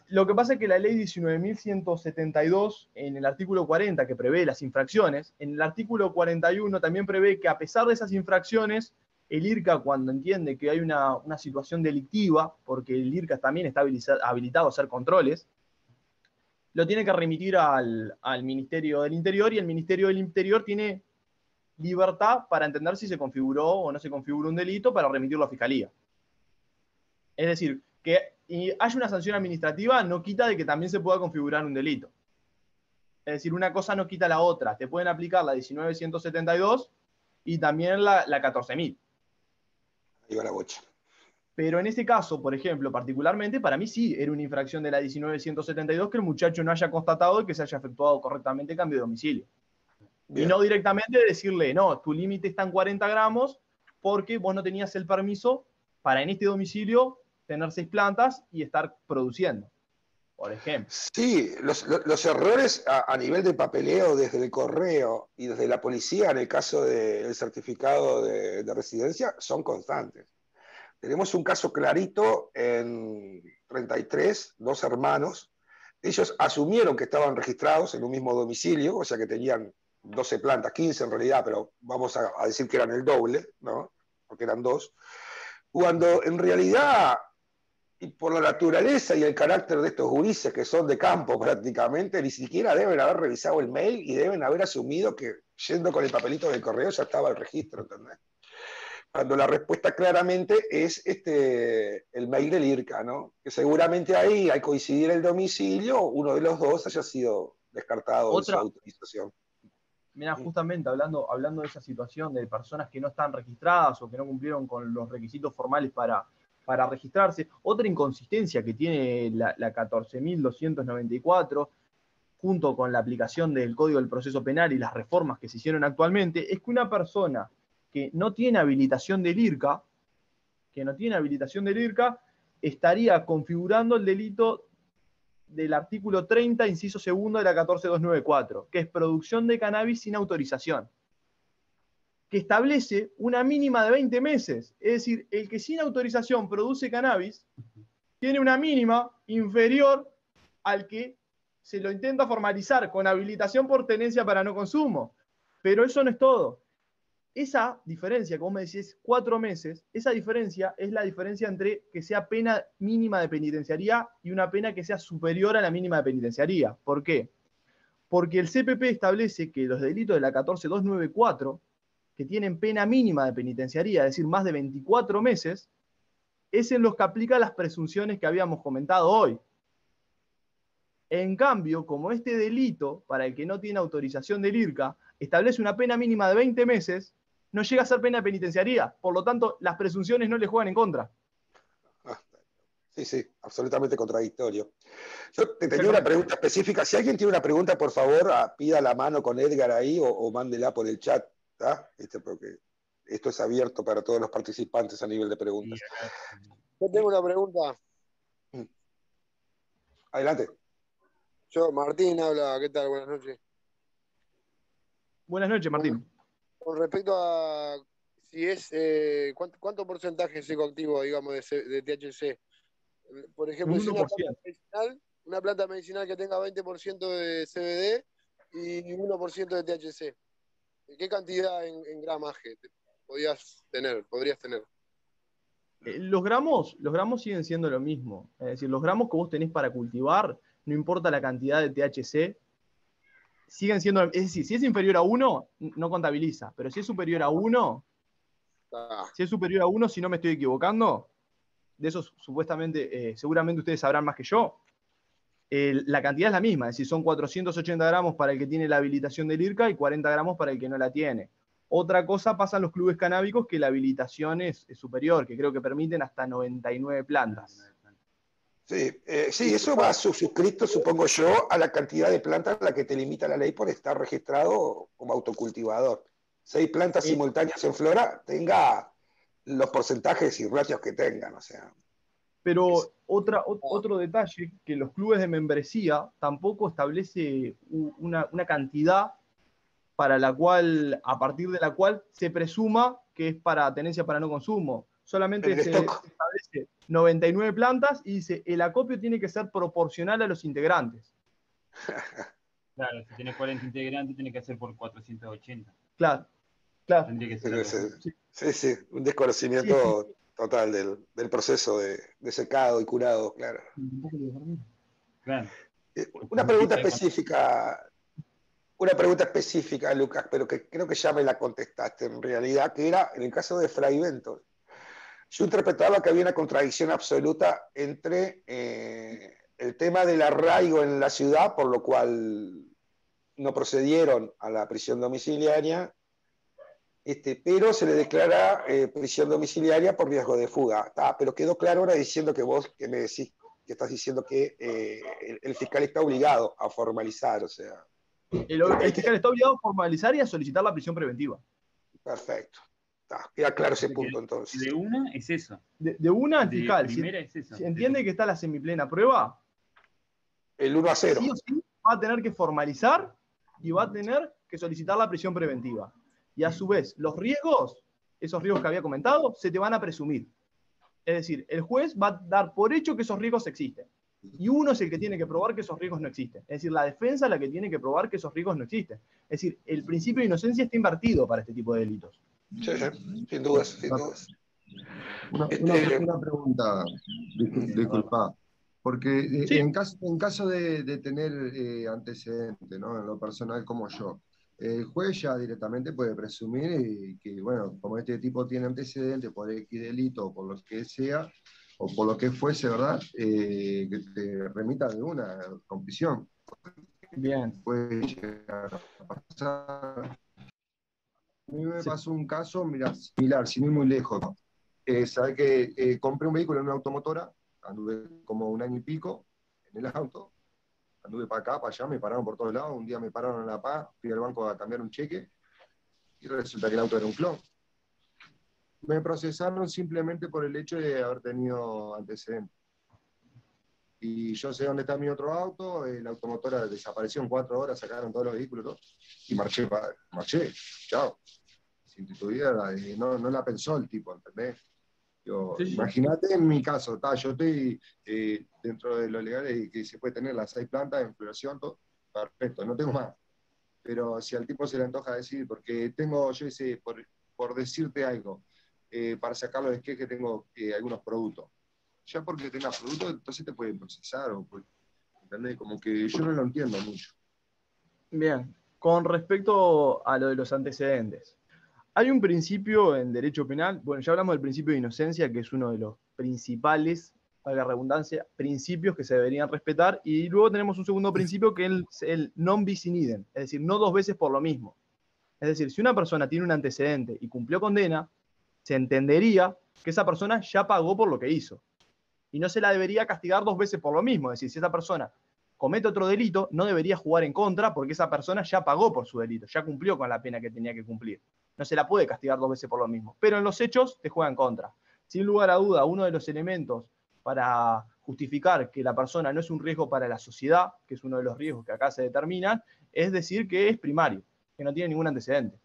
lo que pasa es que la ley 19.172, en el artículo 40, que prevé las infracciones, en el artículo 41 también prevé que a pesar de esas infracciones, el IRCA, cuando entiende que hay una situación delictiva, porque el IRCA también está habilitado a hacer controles, lo tiene que remitir al Ministerio del Interior, y el Ministerio del Interior tiene libertad para entender si se configuró o no se configuró un delito para remitirlo a Fiscalía. Es decir, que haya una sanción administrativa no quita de que también se pueda configurar un delito. Es decir, una cosa no quita la otra. Te pueden aplicar la 19.172 y también la 14.000. Ahí va la bocha. Pero en este caso, por ejemplo, particularmente, para mí sí era una infracción de la 19.172 que el muchacho no haya constatado y que se haya efectuado correctamente el cambio de domicilio. Bien. Y no directamente decirle, no, tu límite está en 40 gramos porque vos no tenías el permiso para en este domicilio tener 6 plantas y estar produciendo, por ejemplo. Sí, los errores a nivel de papeleo desde el correo y desde la policía en el caso del certificado de residencia son constantes. Tenemos un caso clarito en 33, 2 hermanos. Ellos asumieron que estaban registrados en un mismo domicilio, o sea que tenían 12 plantas, 15 en realidad, pero vamos a decir que eran el doble, ¿no? Porque eran 2. Cuando en realidad, y por la naturaleza y el carácter de estos gurises que son de campo prácticamente, ni siquiera deben haber revisado el mail y deben haber asumido que yendo con el papelito del correo ya estaba el registro, ¿entendés? Cuando la respuesta claramente es el mail del IRCA, ¿no? Que seguramente ahí, al coincidir el domicilio, uno de los dos haya sido descartado de su autorización. Mira, justamente hablando de esa situación de personas que no están registradas o que no cumplieron con los requisitos formales para registrarse, otra inconsistencia que tiene la 14.294, junto con la aplicación del Código del Proceso Penal y las reformas que se hicieron actualmente, es que una persona que no tiene habilitación del IRCA, estaría configurando el delito del artículo 30, inciso segundo de la 14.294, que es producción de cannabis sin autorización, que establece una mínima de 20 meses. Es decir, el que sin autorización produce cannabis tiene una mínima inferior al que se lo intenta formalizar con habilitación por tenencia para no consumo. Pero eso no es todo. Esa diferencia, como me decís, 4 meses, esa diferencia es la diferencia entre que sea pena mínima de penitenciaría y una pena que sea superior a la mínima de penitenciaría. ¿Por qué? Porque el CPP establece que los delitos de la 14.294, que tienen pena mínima de penitenciaría, es decir, más de 24 meses, es en los que aplica las presunciones que habíamos comentado hoy. En cambio, como este delito, para el que no tiene autorización del IRCA, establece una pena mínima de 20 meses, no llega a ser pena de penitenciaría. Por lo tanto, las presunciones no le juegan en contra. Sí, absolutamente contradictorio. Yo te tenía una pregunta específica. Si alguien tiene una pregunta, por favor, pida la mano con Edgar ahí o mándela por el chat, ¿tá? Porque esto es abierto para todos los participantes a nivel de preguntas. Yo tengo una pregunta. Adelante. Martín habla, ¿qué tal? Buenas noches. Buenas noches, Martín. Con respecto a si es, ¿cuánto porcentaje es psicoactivo, digamos, de THC? Por ejemplo, si una planta medicinal que tenga 20% de CBD y 1% de THC, ¿qué cantidad en gramaje podrías tener? Los gramos siguen siendo lo mismo. Es decir, los gramos que vos tenés para cultivar, no importa la cantidad de THC, siguen siendo, es decir, si es inferior a 1, no contabiliza, pero si es superior a 1, si no me estoy equivocando, de eso supuestamente, seguramente ustedes sabrán más que yo, la cantidad es la misma, es decir, son 480 gramos para el que tiene la habilitación del IRCA y 40 gramos para el que no la tiene. Otra cosa pasa en los clubes canábicos, que la habilitación es superior, que creo que permiten hasta 99 plantas. Sí, eso va suscrito, supongo yo, a la cantidad de plantas a la que te limita la ley por estar registrado como autocultivador. 6 plantas simultáneas en flora, tenga los porcentajes y ratios que tengan, o sea. Pero otro detalle, que los clubes de membresía tampoco establece una cantidad para la cual, a partir de la cual se presuma que es para tenencia para no consumo. Solamente se establece 99 plantas y dice, el acopio tiene que ser proporcional a los integrantes. Claro, si tiene 40 integrantes, tiene que ser por 480. Claro. Tendría que ser sí, un desconocimiento total del proceso de secado y curado, claro. Una pregunta específica, Lucas, pero que creo que ya me la contestaste en realidad, que era en el caso de Fray Bentos. Yo interpretaba que había una contradicción absoluta entre el tema del arraigo en la ciudad, por lo cual no procedieron a la prisión domiciliaria, pero se le declara prisión domiciliaria por riesgo de fuga. Pero quedó claro ahora diciendo que vos, que me decís, que estás diciendo que el fiscal está obligado a formalizar, o sea. El fiscal está obligado a formalizar y a solicitar la prisión preventiva. Perfecto. Queda claro ese punto entonces. De una es eso. De una el fiscal. Es eso. Si entiende que está la semiplena prueba, el 1-0. Sí o sí va a tener que formalizar y va a tener que solicitar la prisión preventiva. Y a su vez, los riesgos, esos riesgos que había comentado, se te van a presumir. Es decir, el juez va a dar por hecho que esos riesgos existen. Y uno es el que tiene que probar que esos riesgos no existen. Es decir, la defensa es la que tiene que probar que esos riesgos no existen. Es decir, el principio de inocencia está invertido para este tipo de delitos. Sí, sin dudas. Una pregunta, disculpa, porque en caso de tener antecedentes, ¿no? En lo personal como yo, El juez ya directamente puede presumir que, bueno, como este tipo tiene antecedentes por X delito o por lo que sea, o por lo que fuese, ¿verdad? Que te remita de una con prisión. Bien. Puede llegar a pasar. A mí me Sí. pasó un caso, mira, similar, sin ir muy lejos. Sabes que compré un vehículo en una automotora, anduve como un año y pico en el auto, anduve para acá, para allá, me pararon por todos lados, un día me pararon en La Paz, fui al banco a cambiar un cheque y resulta que el auto era un clon. Me procesaron simplemente por el hecho de haber tenido antecedentes. Y yo sé dónde está mi otro auto, la automotora desapareció en 4 horas, sacaron todos los vehículos todo, y marché, chao. Sin titubear, no la pensó el tipo, ¿entendés? Sí. Imagínate en mi caso, yo estoy dentro de lo legal que se puede tener las 6 plantas en floración, todo, perfecto, no tengo más. Pero si al tipo se le antoja decir, porque tengo, yo sé, por decirte algo, para sacarlo de esqueje tengo algunos productos. Ya porque tengas productos, entonces te pueden procesar, ¿entendés? Como que yo no lo entiendo mucho. Bien. Con respecto a lo de los antecedentes. Hay un principio en derecho penal, bueno, ya hablamos del principio de inocencia, que es uno de los principales, valga la redundancia, principios que se deberían respetar, y luego tenemos un segundo principio que es el non bis in idem, es decir, no 2 veces por lo mismo. Es decir, si una persona tiene un antecedente y cumplió condena, se entendería que esa persona ya pagó por lo que hizo. Y no se la debería castigar 2 veces por lo mismo. Es decir, si esa persona comete otro delito, no debería jugar en contra porque esa persona ya pagó por su delito, ya cumplió con la pena que tenía que cumplir. No se la puede castigar 2 veces por lo mismo. Pero en los hechos te juega en contra. Sin lugar a duda, uno de los elementos para justificar que la persona no es un riesgo para la sociedad, que es uno de los riesgos que acá se determinan, es decir que es primario, que no tiene ningún antecedente.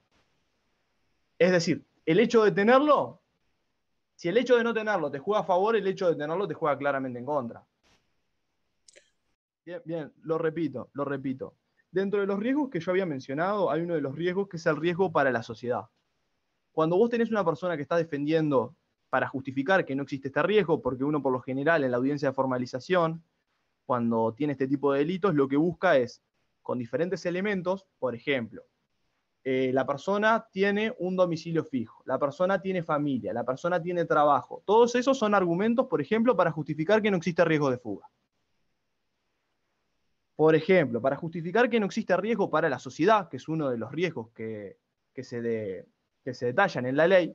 Es decir, el hecho de tenerlo, si el hecho de no tenerlo te juega a favor, el hecho de tenerlo te juega claramente en contra. Bien, lo repito. Dentro de los riesgos que yo había mencionado, hay uno de los riesgos que es el riesgo para la sociedad. Cuando vos tenés una persona que está defendiendo para justificar que no existe este riesgo, porque uno por lo general en la audiencia de formalización, cuando tiene este tipo de delitos, lo que busca es, con diferentes elementos, por ejemplo, la persona tiene un domicilio fijo, la persona tiene familia, la persona tiene trabajo. Todos esos son argumentos, por ejemplo, para justificar que no existe riesgo de fuga. Por ejemplo, para justificar que no existe riesgo para la sociedad, que es uno de los riesgos que se detallan en la ley,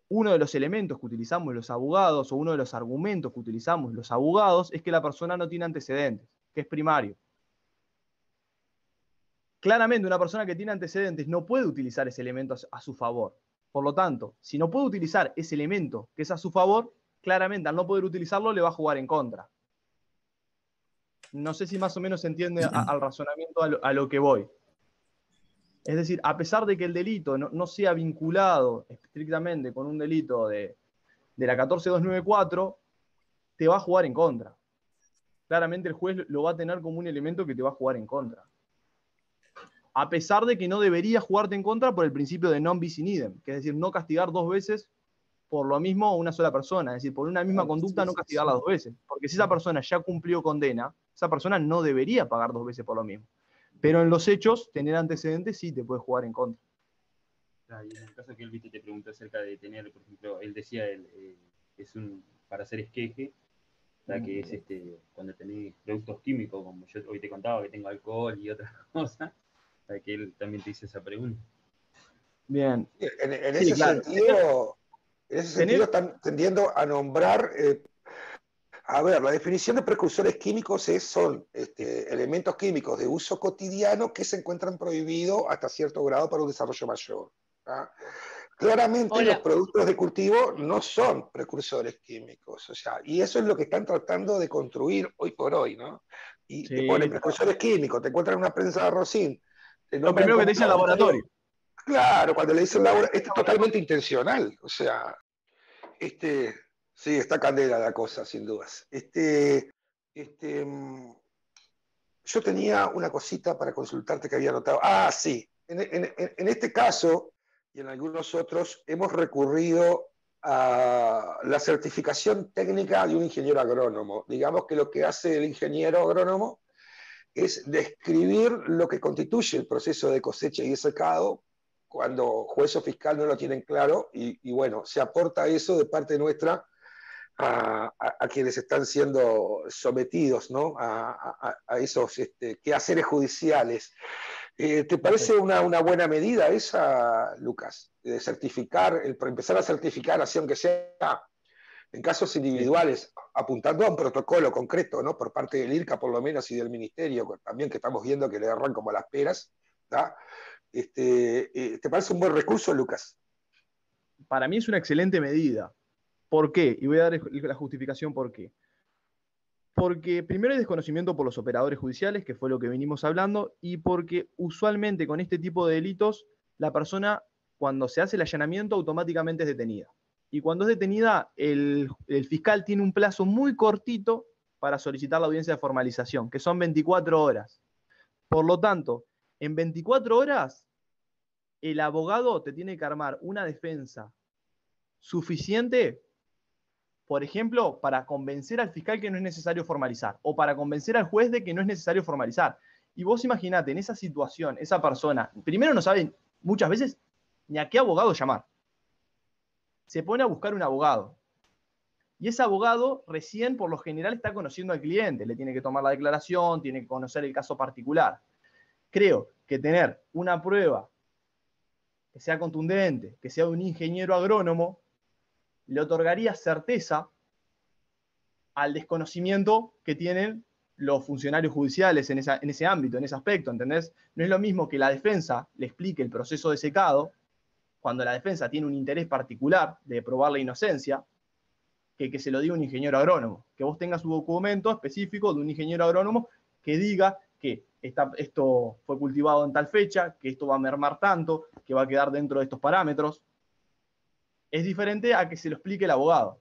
uno de los elementos que utilizamos los abogados o uno de los argumentos que utilizamos los abogados es que la persona no tiene antecedentes, que es primario. Claramente una persona que tiene antecedentes no puede utilizar ese elemento a su favor. Por lo tanto, si no puede utilizar ese elemento que es a su favor, claramente al no poder utilizarlo le va a jugar en contra. No sé si más o menos se entiende al razonamiento a lo que voy. Es decir, a pesar de que el delito no sea vinculado estrictamente con un delito de la 14294, te va a jugar en contra. Claramente el juez lo va a tener como un elemento que te va a jugar en contra. A pesar de que no debería jugarte en contra por el principio de non bis in idem, que es decir, no castigar 2 veces por lo mismo a una sola persona, es decir, por una misma conducta no castigarla 2 veces. Porque si esa persona ya cumplió condena, esa persona no debería pagar 2 veces por lo mismo. Pero en los hechos, tener antecedentes sí te puede jugar en contra. Y en el caso que él te preguntó acerca de tener, por ejemplo, él decía, es para hacer esqueje, que es cuando tenés productos químicos, como yo hoy te contaba, que tengo alcohol y otras cosas, que él también te hizo esa pregunta. Bien. En Sí, ese claro. sentido están tendiendo a nombrar, a ver, la definición de precursores químicos son elementos químicos de uso cotidiano que se encuentran prohibidos hasta cierto grado para un desarrollo mayor. ¿Ah? Claramente los productos de cultivo no son precursores químicos, o sea, y eso es lo que están tratando de construir hoy por hoy, ¿no? Y te ponen precursores químicos, te encuentran una prensa de rosín. Lo primero que te dice el laboratorio. Claro, cuando le dicen laboratorio, es totalmente intencional, o sea, sí, está candela la cosa, sin dudas. Yo tenía una cosita para consultarte que había notado. Ah, sí, en este caso y en algunos otros hemos recurrido a la certificación técnica de un ingeniero agrónomo. Digamos que lo que hace el ingeniero agrónomo es describir lo que constituye el proceso de cosecha y de secado cuando juez o fiscal no lo tienen claro y bueno, se aporta eso de parte nuestra a quienes están siendo sometidos, ¿no? a esos quehaceres judiciales. ¿Te parece una buena medida esa, Lucas? De certificar, empezar a certificar, así aunque sea en casos individuales, apuntando a un protocolo concreto, ¿no? Por parte del IRCA por lo menos y del Ministerio, también que estamos viendo que le agarran como las peras, ¿tá? ¿Te parece un buen recurso, Lucas? Para mí es una excelente medida. ¿Por qué? Y voy a dar la justificación por qué. Porque primero hay desconocimiento por los operadores judiciales, que fue lo que venimos hablando, y porque usualmente con este tipo de delitos, la persona, cuando se hace el allanamiento, automáticamente es detenida. Y cuando es detenida, el fiscal tiene un plazo muy cortito para solicitar la audiencia de formalización, que son 24 horas. Por lo tanto, en 24 horas, el abogado te tiene que armar una defensa suficiente, por ejemplo, para convencer al fiscal que no es necesario formalizar, o para convencer al juez de que no es necesario formalizar. Y vos imaginate, en esa situación, esa persona, primero no sabe muchas veces ni a qué abogado llamar. Se pone a buscar un abogado. Y ese abogado recién, por lo general, está conociendo al cliente. Le tiene que tomar la declaración, tiene que conocer el caso particular. Creo que tener una prueba que sea contundente, que sea de un ingeniero agrónomo, le otorgaría certeza al desconocimiento que tienen los funcionarios judiciales en ese ámbito, en ese aspecto, ¿entendés? No es lo mismo que la defensa le explique el proceso de secado, cuando la defensa tiene un interés particular de probar la inocencia, que se lo diga un ingeniero agrónomo. Que vos tengas un documento específico de un ingeniero agrónomo que diga que esto fue cultivado en tal fecha, que esto va a mermar tanto, que va a quedar dentro de estos parámetros. Es diferente a que se lo explique el abogado.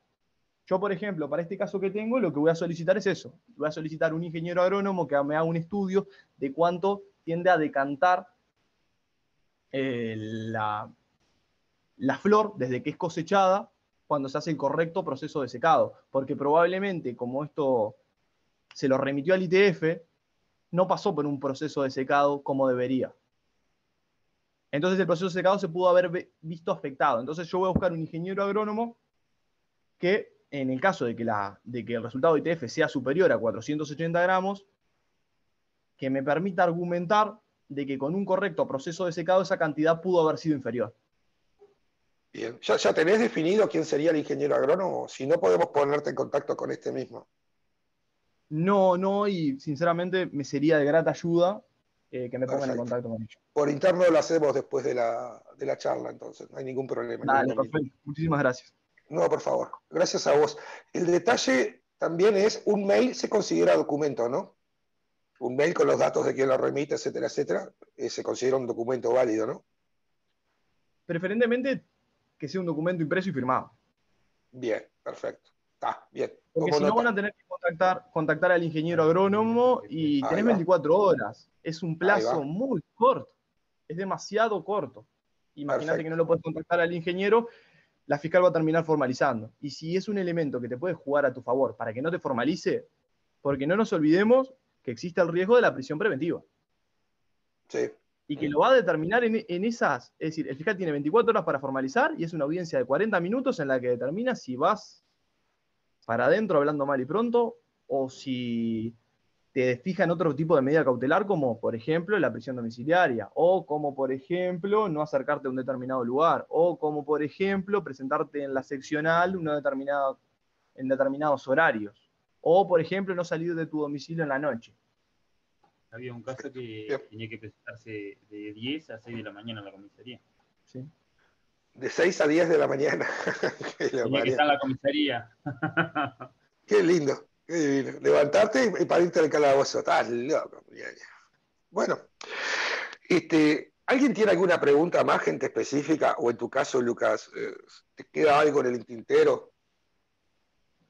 Yo, por ejemplo, para este caso que tengo, lo que voy a solicitar es eso. Voy a solicitar un ingeniero agrónomo que me haga un estudio de cuánto tiende a decantar la flor desde que es cosechada cuando se hace el correcto proceso de secado. Porque probablemente, como esto se lo remitió al ITF, no pasó por un proceso de secado como debería. Entonces el proceso de secado se pudo haber visto afectado. Entonces yo voy a buscar un ingeniero agrónomo que, en el caso de que el resultado de ITF sea superior a 480 gramos, que me permita argumentar de que con un correcto proceso de secado esa cantidad pudo haber sido inferior. Bien, ¿ya tenés definido quién sería el ingeniero agrónomo? Si no, podemos ponerte en contacto con este mismo. No, y sinceramente me sería de grata ayuda que me pongan en contacto con ellos. Por interno lo hacemos después de la charla, entonces, no hay ningún problema. Dale, perfecto. Muchísimas gracias. No, por favor. Gracias a vos. El detalle también es, un mail se considera documento, ¿no? Un mail con los datos de quien lo remite, etcétera, etcétera, se considera un documento válido, ¿no? Preferentemente que sea un documento impreso y firmado. Bien, perfecto. Está bien. Porque si no van a tener que contactar al ingeniero agrónomo y tenés 24 horas. Es un plazo muy corto. Es demasiado corto. Imagínate que no lo puedes contactar al ingeniero, la fiscal va a terminar formalizando. Y si es un elemento que te puede jugar a tu favor para que no te formalice, porque no nos olvidemos que existe el riesgo de la prisión preventiva. Sí. Y que lo va a determinar en esas, es decir, el fiscal tiene 24 horas para formalizar y es una audiencia de 40 minutos en la que determina si vas para adentro hablando mal y pronto o si te fija en otro tipo de medida cautelar como, por ejemplo, la prisión domiciliaria o como, por ejemplo, no acercarte a un determinado lugar o como, por ejemplo, presentarte en la seccional en determinados horarios o, por ejemplo, no salir de tu domicilio en la noche. Había un caso que tenía que presentarse de 10 a 6 de la mañana en la comisaría. Sí. De 6 a 10 de la mañana. Tenía que estar en la comisaría. Qué lindo, qué divino. Levantarte y para irte al calabozo. Estás loco. Bueno, ¿alguien tiene alguna pregunta más, gente específica? O en tu caso, Lucas, ¿te queda algo en el tintero?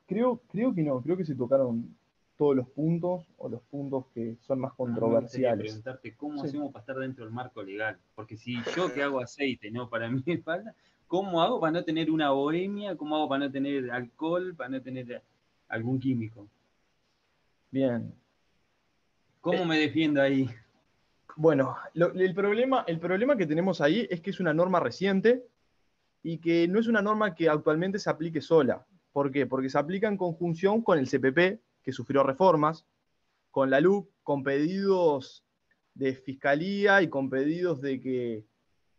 Creo que no, creo que se tocaron todos los puntos o los puntos que son más controversiales. Me gustaría preguntarte cómo hacemos para estar dentro del marco legal, porque si yo que hago aceite, no para mi espalda, ¿cómo hago para no tener una bohemia? ¿Cómo hago para no tener alcohol? ¿Para no tener algún químico? Bien. ¿Cómo me defiendo ahí? Bueno, el problema que tenemos ahí es que es una norma reciente y que no es una norma que actualmente se aplique sola. ¿Por qué? Porque se aplica en conjunción con el CPP, que sufrió reformas, con la LUC, con pedidos de fiscalía y con pedidos de que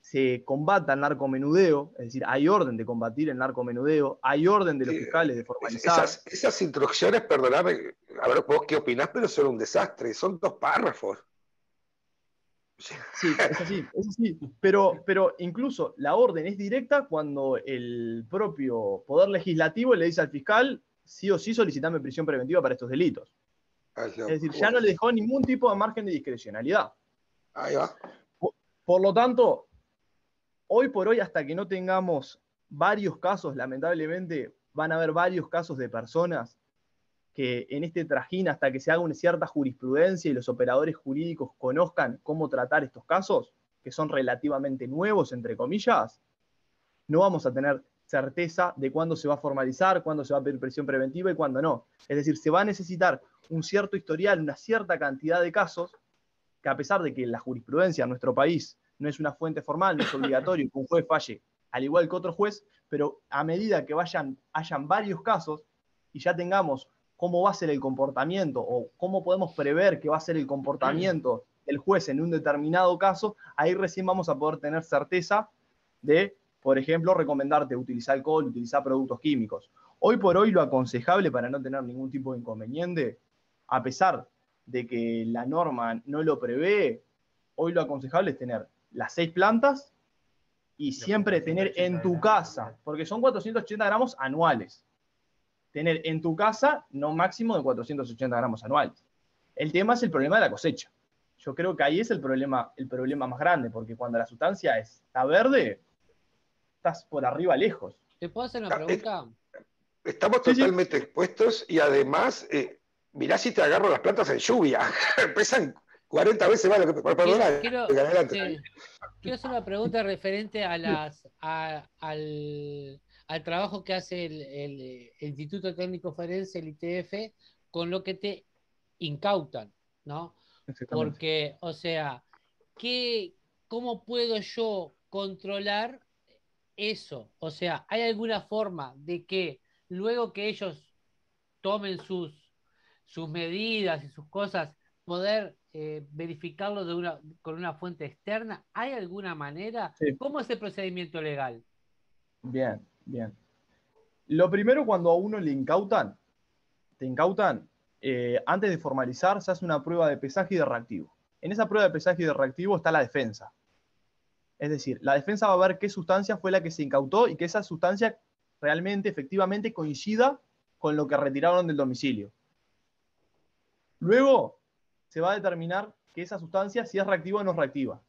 se combata el narcomenudeo, es decir, hay orden de combatir el narcomenudeo, hay orden de los fiscales de formalizar. Esas instrucciones, perdoname, a ver vos qué opinás, pero son un desastre, son 2 párrafos. Sí, es así. Pero incluso la orden es directa cuando el propio Poder Legislativo le dice al fiscal, sí o sí solicitame prisión preventiva para estos delitos. Es decir, ya no le dejó ningún tipo de margen de discrecionalidad. Ahí va. Por lo tanto, hoy por hoy, hasta que no tengamos varios casos, lamentablemente, van a haber varios casos de personas que en este trajín, hasta que se haga una cierta jurisprudencia y los operadores jurídicos conozcan cómo tratar estos casos, que son relativamente nuevos, entre comillas, no vamos a tener certeza de cuándo se va a formalizar, cuándo se va a pedir prisión preventiva y cuándo no. Es decir, se va a necesitar un cierto historial, una cierta cantidad de casos, que a pesar de que la jurisprudencia en nuestro país no es una fuente formal, no es obligatorio que un juez falle al igual que otro juez, pero a medida que hayan varios casos y ya tengamos cómo va a ser el comportamiento o cómo podemos prever que va a ser el comportamiento del juez en un determinado caso, ahí recién vamos a poder tener certeza de, por ejemplo, recomendarte utilizar alcohol, utilizar productos químicos. Hoy por hoy lo aconsejable para no tener ningún tipo de inconveniente, a pesar de que la norma no lo prevé, hoy lo aconsejable es tener las 6 plantas y siempre tener en tu casa, porque son 480 gramos anuales, tener en tu casa no máximo de 480 gramos anuales. El tema es el problema de la cosecha. Yo creo que ahí es el problema más grande, porque cuando la sustancia está verde, estás por arriba lejos. ¿Te puedo hacer una pregunta? Estamos totalmente expuestos y además, mirá si te agarro las plantas en lluvia. Pesan 40 veces más lo que... Quiero hacer una pregunta referente a al trabajo que hace el Instituto Técnico Forense, el ITF, con lo que te incautan, ¿no? Porque, o sea, ¿cómo puedo yo controlar eso? O sea, ¿hay alguna forma de que luego que ellos tomen sus medidas y sus cosas, poder verificarlo con una fuente externa? ¿Hay alguna manera? Sí. ¿Cómo es el procedimiento legal? Bien. Lo primero, cuando a uno te incautan, antes de formalizar, se hace una prueba de pesaje y de reactivo. En esa prueba de pesaje y de reactivo está la defensa. Es decir, la defensa va a ver qué sustancia fue la que se incautó y que esa sustancia realmente, efectivamente, coincida con lo que retiraron del domicilio. Luego se va a determinar que esa sustancia si es reactiva o no es reactiva.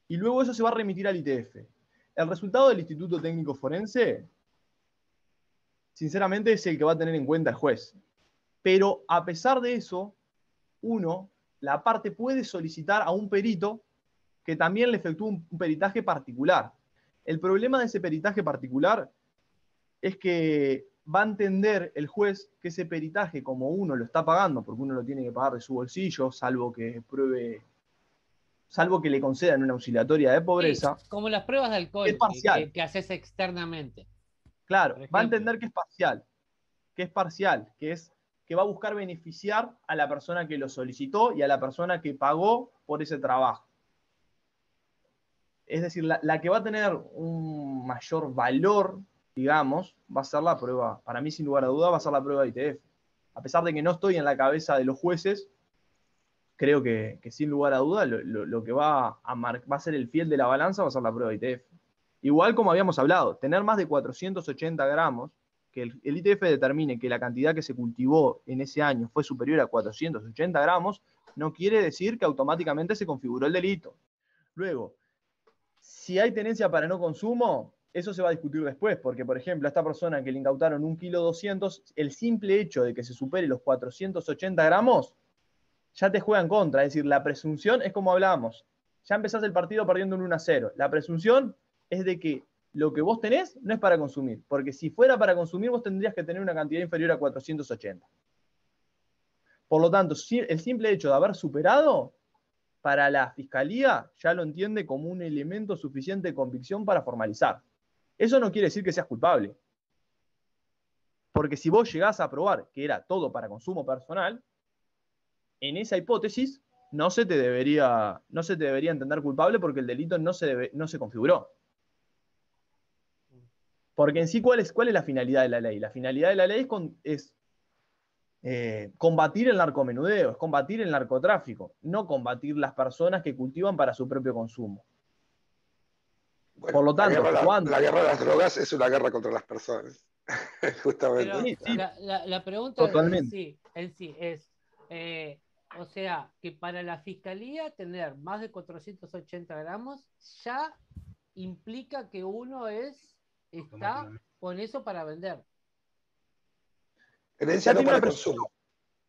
Y luego eso se va a remitir al ITF. El resultado del Instituto Técnico Forense, sinceramente, es el que va a tener en cuenta el juez. Pero a pesar de eso, la parte puede solicitar a un perito que también le efectúe un peritaje particular. El problema de ese peritaje particular es que va a entender el juez que ese peritaje, como uno lo está pagando, porque uno lo tiene que pagar de su bolsillo, salvo que le concedan una auxiliatoria de pobreza. Sí, como las pruebas de alcohol es parcial. Que haces externamente. Claro, va a entender que es parcial, que va a buscar beneficiar a la persona que lo solicitó y a la persona que pagó por ese trabajo. Es decir, la que va a tener un mayor valor, digamos, va a ser la prueba, para mí sin lugar a duda, va a ser la prueba de ITF. A pesar de que no estoy en la cabeza de los jueces, creo que sin lugar a duda lo que va a ser el fiel de la balanza va a ser la prueba de ITF. Igual como habíamos hablado, tener más de 480 gramos, que el ITF determine que la cantidad que se cultivó en ese año fue superior a 480 gramos, no quiere decir que automáticamente se configuró el delito. Luego, si hay tenencia para no consumo, eso se va a discutir después, porque, por ejemplo, a esta persona que le incautaron 1,2 kg, el simple hecho de que se supere los 480 gramos, ya te juega en contra. Es decir, la presunción es como hablábamos. Ya empezás el partido perdiendo un 1-0. La presunción es de que lo que vos tenés no es para consumir, porque si fuera para consumir, vos tendrías que tener una cantidad inferior a 480. Por lo tanto, el simple hecho de haber superado, para la Fiscalía ya lo entiende como un elemento suficiente de convicción para formalizar. Eso no quiere decir que seas culpable. Porque si vos llegás a probar que era todo para consumo personal, en esa hipótesis no se te debería entender culpable porque el delito no se configuró. Porque en sí, ¿cuál es la finalidad de la ley? La finalidad de la ley es combatir el narcomenudeo, es combatir el narcotráfico, no combatir las personas que cultivan para su propio consumo. Bueno, por lo tanto, la guerra de las drogas es una guerra contra las personas. Justamente. Pero sí, la pregunta totalmente. en sí es, o sea, que para la Fiscalía tener más de 480 gramos ya implica que uno está con eso para vender. Herencia no para consumo.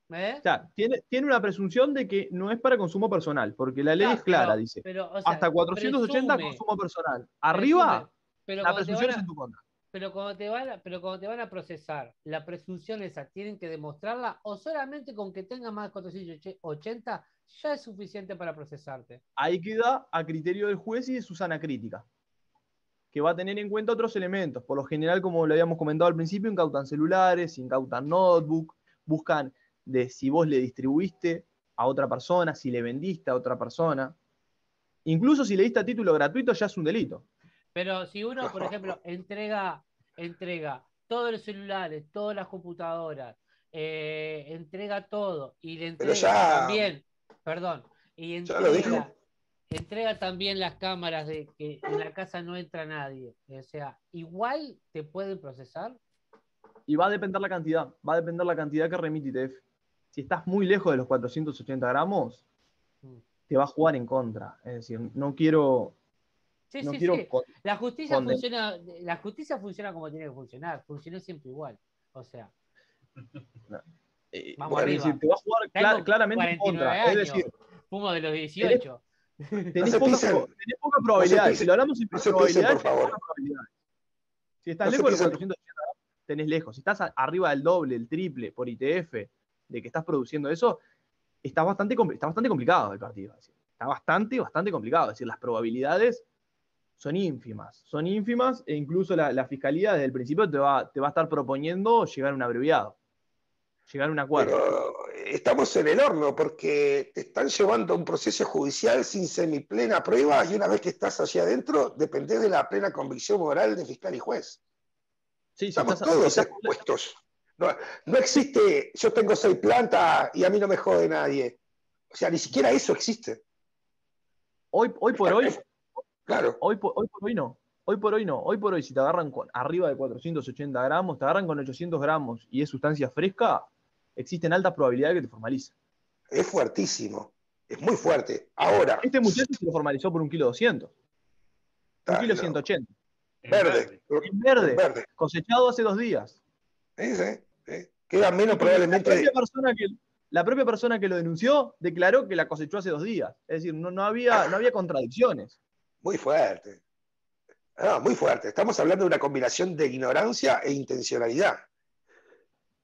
O sea, tiene una presunción de que no es para consumo personal, porque la ley es clara, dice. O sea, hasta 480 consumo personal. Arriba, la presunción es en tu contra. Pero cuando te van a procesar, la presunción esa, ¿tienen que demostrarla? ¿O solamente con que tengas más de 480 ya es suficiente para procesarte? Ahí queda a criterio del juez y de su sana crítica, que va a tener en cuenta otros elementos. Por lo general, como lo habíamos comentado al principio, incautan celulares, incautan notebook, buscan de si vos le distribuiste a otra persona, si le vendiste a otra persona. Incluso si le diste a título gratuito ya es un delito. Pero si uno, por ejemplo, entrega todos los celulares, todas las computadoras, entrega todo y le entrega también, perdón, y entrega también las cámaras de que en la casa no entra nadie. O sea, igual te pueden procesar. Y va a depender la cantidad que remite ITF. Si estás muy lejos de los 480 gramos, te va a jugar en contra. Es decir, no quiero... Sí. La justicia funciona como tiene que funcionar. Funcionó siempre igual. O sea... Vamos arriba. Decir, te va a jugar claramente en contra. Años, es decir, fumo de los 18. Tenés poca probabilidad. Si lo hablamos en probabilidad, por favor. Si estás lejos de los 480 gramos, tenés lejos. Si estás arriba del doble, el triple, por ITF, de que estás produciendo eso, está bastante complicado el partido. Está bastante complicado. Es decir, las probabilidades son ínfimas e incluso la Fiscalía desde el principio te va a estar proponiendo llegar a un abreviado, llegar a un acuerdo. Pero estamos en el horno porque te están llevando a un proceso judicial sin semiplena prueba y una vez que estás allá adentro dependés de la plena convicción moral de fiscal y juez. Sí, estamos todos expuestos. No existe, yo tengo 6 plantas y a mí no me jode nadie. O sea, ni siquiera eso existe. Hoy por hoy, claro. Hoy por hoy no. Hoy por hoy, si te agarran con arriba de 480 gramos, te agarran con 800 gramos y es sustancia fresca, existen altas probabilidades de que te formalice. Es fuertísimo. Es muy fuerte. Ahora. Este muchacho se lo formalizó por 1,2 kg. 1,180 kg. Verde. Cosechado hace 2 días. Sí. Queda menos probablemente. La propia persona que lo denunció declaró que la cosechó hace 2 días. Es decir, no había contradicciones. Muy fuerte. Muy fuerte. Estamos hablando de una combinación de ignorancia e intencionalidad.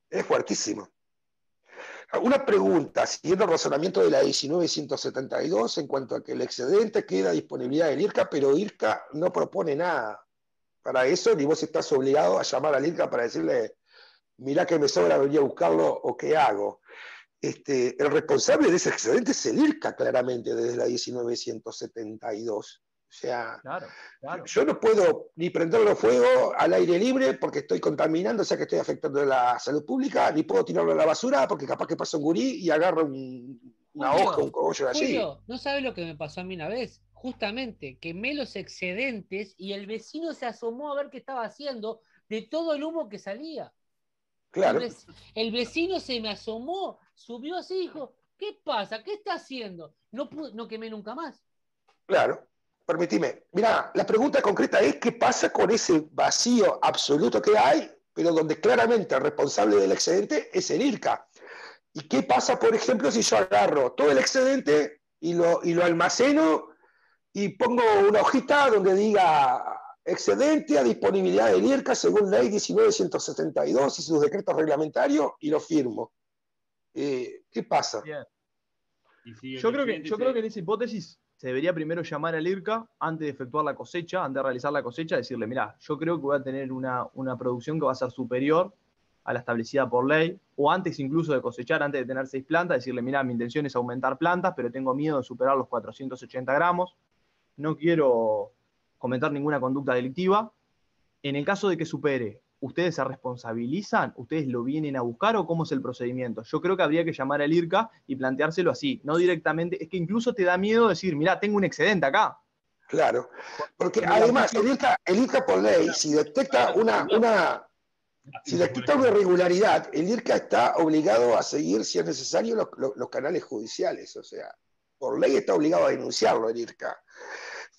Es fuertísimo. Una pregunta, siguiendo el razonamiento de la 19.172 en cuanto a que el excedente queda a disponibilidad del IRCA, pero IRCA no propone nada. Para eso, ni vos estás obligado a llamar al IRCA para decirle, mirá que me sobra, venía a buscarlo o qué hago. El responsable de ese excedente es el IRCA, claramente, desde la 19.172. O sea, claro. Yo no puedo ni prenderlo fuego al aire libre porque estoy contaminando, o sea que estoy afectando la salud pública, ni puedo tirarlo a la basura porque capaz que pasa un gurí y agarra una hoja, un cogollo de allí. Julio, ¿no sabes lo que me pasó a mí una vez? Justamente, quemé los excedentes y el vecino se asomó a ver qué estaba haciendo de todo el humo que salía. Claro. El vecino se me asomó, subió así y dijo, ¿qué pasa? ¿Qué está haciendo? No quemé nunca más. Claro. Permitime, mira, la pregunta concreta es qué pasa con ese vacío absoluto que hay, pero donde claramente el responsable del excedente es el IRCA. ¿Y qué pasa, por ejemplo, si yo agarro todo el excedente y lo almaceno y pongo una hojita donde diga excedente a disponibilidad del IRCA según ley 19.172 y sus decretos reglamentarios y lo firmo? ¿Qué pasa? Bien. Si Yo creo que en esa hipótesis se debería primero llamar al IRCA antes de efectuar la cosecha, antes de realizar la cosecha, decirle, mirá, yo creo que voy a tener una producción que va a ser superior a la establecida por ley, o antes incluso de cosechar, antes de tener 6 plantas, decirle, mirá, mi intención es aumentar plantas, pero tengo miedo de superar los 480 gramos, no quiero cometer ninguna conducta delictiva. En el caso de que supere, ¿ustedes se responsabilizan? ¿Ustedes lo vienen a buscar o cómo es el procedimiento? Yo creo que habría que llamar al IRCA y planteárselo así, no directamente. Es que incluso te da miedo decir, mirá, tengo un excedente acá. Claro, porque además el IRCA por ley, si detecta si detecta una irregularidad, el IRCA está obligado a seguir, si es necesario, los canales judiciales. O sea, por ley está obligado a denunciarlo el IRCA.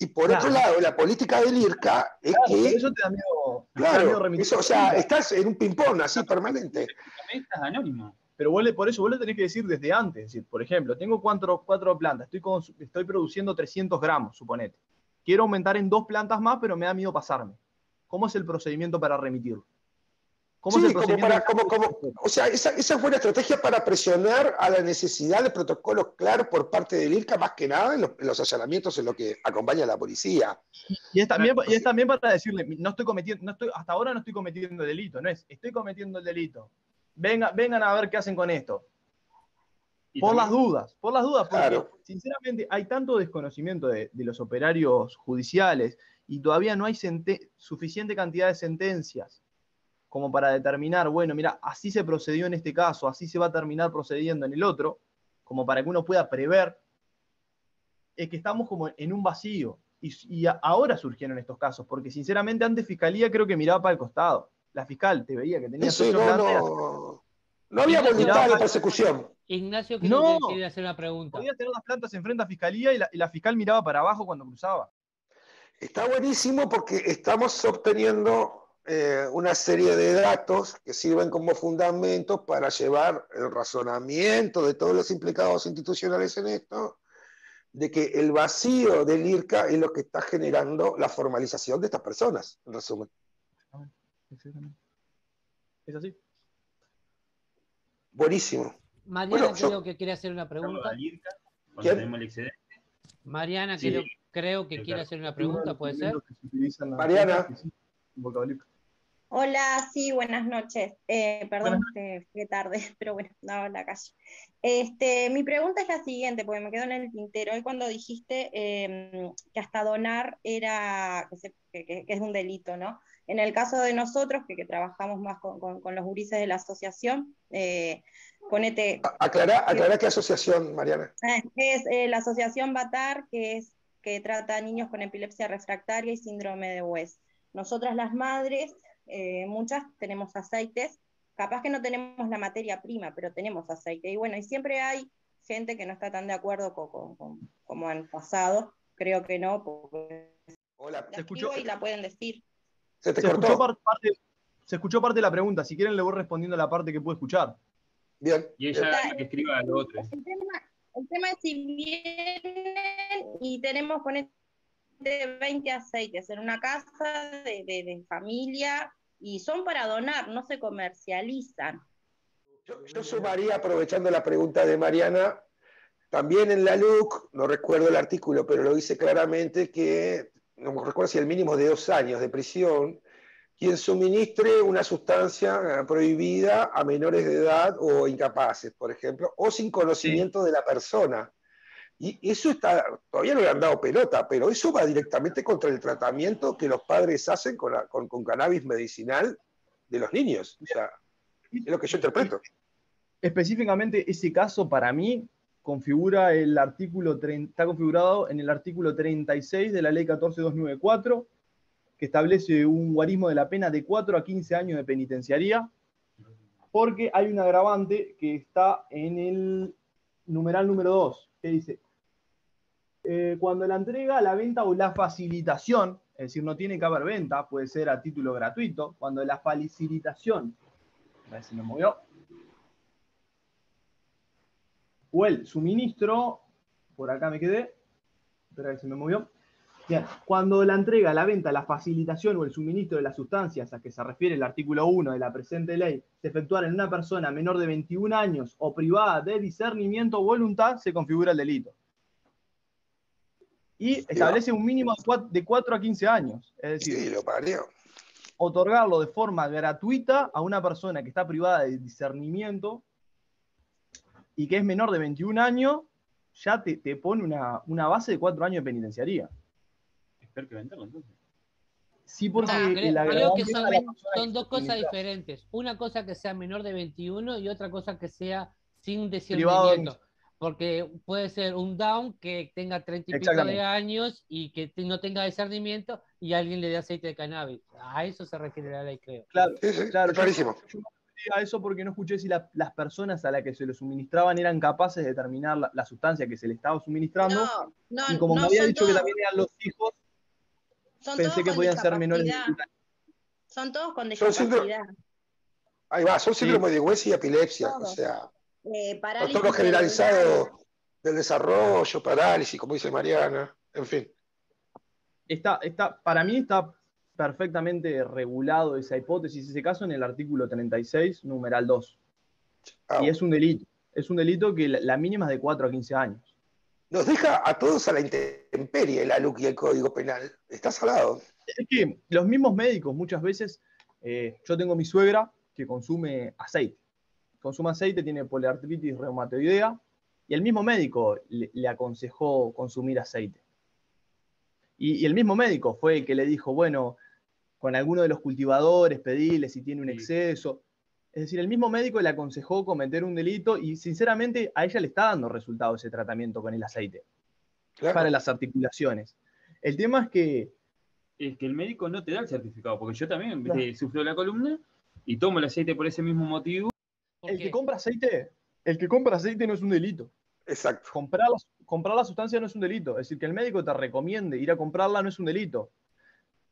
Y por otro lado, la política del IRCA es que... Eso te da miedo. Claro, eso, o sea, estás en un ping-pong así permanente. Estás anónimo. Pero por eso vos le tenés que decir desde antes. Es decir, por ejemplo, tengo 4 plantas, estoy produciendo 300 gramos, suponete. Quiero aumentar en 2 plantas más, pero me da miedo pasarme. ¿Cómo es el procedimiento para remitirlo? ¿Cómo es el procedimiento? O sea, esa fue una estrategia para presionar a la necesidad de protocolos claros por parte del IRCA, más que nada en los allanamientos en lo que acompaña a la policía. Y es también para decirle, hasta ahora no estoy cometiendo el delito, no es, estoy cometiendo el delito. Vengan a ver qué hacen con esto. Por las dudas, porque claro, sinceramente hay tanto desconocimiento de los operarios judiciales y todavía no hay suficiente cantidad de sentencias como para determinar, bueno, mira, así se procedió en este caso, así se va a terminar procediendo en el otro, como para que uno pueda prever, es que estamos como en un vacío. Y ahora surgieron estos casos, porque sinceramente antes Fiscalía creo que miraba para el costado. La fiscal te veía que tenía 8 plantas. No había voluntad de persecución. Ignacio creo que quiere hacer una pregunta. Podía tener las plantas enfrente a Fiscalía y la fiscal miraba para abajo cuando cruzaba. Está buenísimo porque estamos obteniendo una serie de datos que sirven como fundamentos para llevar el razonamiento de todos los implicados institucionales en esto, de que el vacío del IRCA es lo que está generando la formalización de estas personas, en resumen. Es así. Buenísimo. Mariana creo que quiere hacer una pregunta. Mariana creo que quiere hacer una pregunta, ¿puede ser? Mariana. Hola, sí, buenas noches. Perdón que llegué tarde, pero bueno, andaba en la calle. Mi pregunta es la siguiente, porque me quedó en el tintero. Hoy cuando dijiste que hasta donar era que es un delito, ¿no? En el caso de nosotros, que trabajamos más con los gurises de la asociación, ponete... Aclará qué asociación, Mariana. Es la asociación BATAR, que trata a niños con epilepsia refractaria y síndrome de West. Nosotras las madres... muchas tenemos aceites, capaz que no tenemos la materia prima, pero tenemos aceite. Y bueno, y siempre hay gente que no está tan de acuerdo como en pasado, creo que no, porque hola, ¿se escuchó? Y la pueden decir. Se escuchó parte de la pregunta, si quieren le voy respondiendo la parte que pude escuchar. Bien. Y ella que escriba lo otro. El tema es si vienen y tenemos de 20 aceites en una casa de familia y son para donar, no se comercializan. Yo sumaría, aprovechando la pregunta de Mariana, también en la LUC, no recuerdo el artículo, pero lo dice claramente que, no me recuerdo si el mínimo de 2 años de prisión, quien suministre una sustancia prohibida a menores de edad o incapaces, por ejemplo, o sin conocimiento de la persona. Y eso todavía no le han dado pelota, pero eso va directamente contra el tratamiento que los padres hacen con cannabis medicinal de los niños. O sea, es lo que yo interpreto. Específicamente ese caso para mí configura está configurado en el artículo 36 de la ley 14294, que establece un guarismo de la pena de 4 a 15 años de penitenciaría, porque hay un agravante que está en el numeral número 2, que dice, cuando la entrega, la venta o la facilitación, es decir, no tiene que haber venta, puede ser a título gratuito, cuando la facilitación, a ver si me movió, o el suministro, por acá me quedé, espera que se me movió, Bien, cuando la entrega, la venta, la facilitación o el suministro de las sustancias a que se refiere el artículo 1 de la presente ley se efectuara en una persona menor de 21 años o privada de discernimiento o voluntad, se configura el delito. Y establece un mínimo de 4 a 15 años. Es decir, Sí, lo parió. otorgarlo de forma gratuita a una persona que está privada de discernimiento y que es menor de 21 años, ya te pone una base de 4 años de penitenciaría. Espero que venderlo entonces. Sí, porque creo que son dos cosas diferentes. Una cosa que sea menor de 21 y otra cosa que sea sin discernimiento. Porque puede ser un down que tenga 30 y pico de años y que no tenga discernimiento y alguien le dé aceite de cannabis. A eso se refiere la ley, creo. Claro, sí, claro. Clarísimo. Yo a eso porque no escuché si las personas a las que se lo suministraban eran capaces de determinar la sustancia que se le estaba suministrando. Y como me había dicho que también eran los hijos, pensé que podían ser menores de 21 años. Son todos con discapacidad. Ahí va, son síndrome de West y epilepsia. Todos. O sea, parálisis todo generalizado del desarrollo, parálisis, como dice Mariana, en fin. Para mí está perfectamente regulado esa hipótesis, ese caso, en el artículo 36, numeral 2. Y es un delito. Es un delito que la mínima es de 4 a 15 años. Nos deja a todos a la intemperie la LUC y el Código Penal. Está salado. Es que los mismos médicos muchas veces, yo tengo mi suegra que consume aceite. Consume aceite, tiene poliartritis reumatoidea, y el mismo médico le aconsejó consumir aceite. Y el mismo médico fue el que le dijo, bueno, con alguno de los cultivadores, pedile si tiene un exceso. Es decir, el mismo médico le aconsejó cometer un delito y sinceramente a ella le está dando resultado ese tratamiento con el aceite. Claro. Para las articulaciones. El tema es que el médico no te da el certificado, porque yo también sufro la columna y tomo el aceite por ese mismo motivo. El que compra aceite no es un delito. Exacto. Comprar la sustancia no es un delito. Es decir, que el médico te recomiende ir a comprarla no es un delito.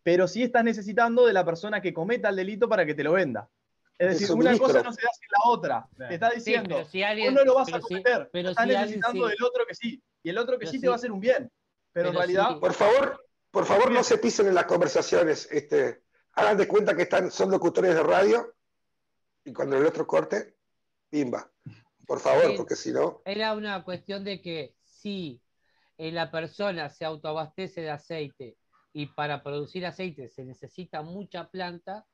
Pero sí estás necesitando de la persona que cometa el delito para que te lo venda. Es decir, una cosa no se da sin la otra. Te está diciendo, si alguien, vos no lo vas a cometer, pero estás si necesitando del otro que sí. Y el otro que sí te va a hacer un bien. Pero en realidad... Por favor, no se pisen en las conversaciones. Hagan de cuenta que son locutores de radio y cuando el otro corte, pimba. Por favor, porque si no... Era una cuestión de que si la persona se autoabastece de aceite y para producir aceite se necesita mucha planta,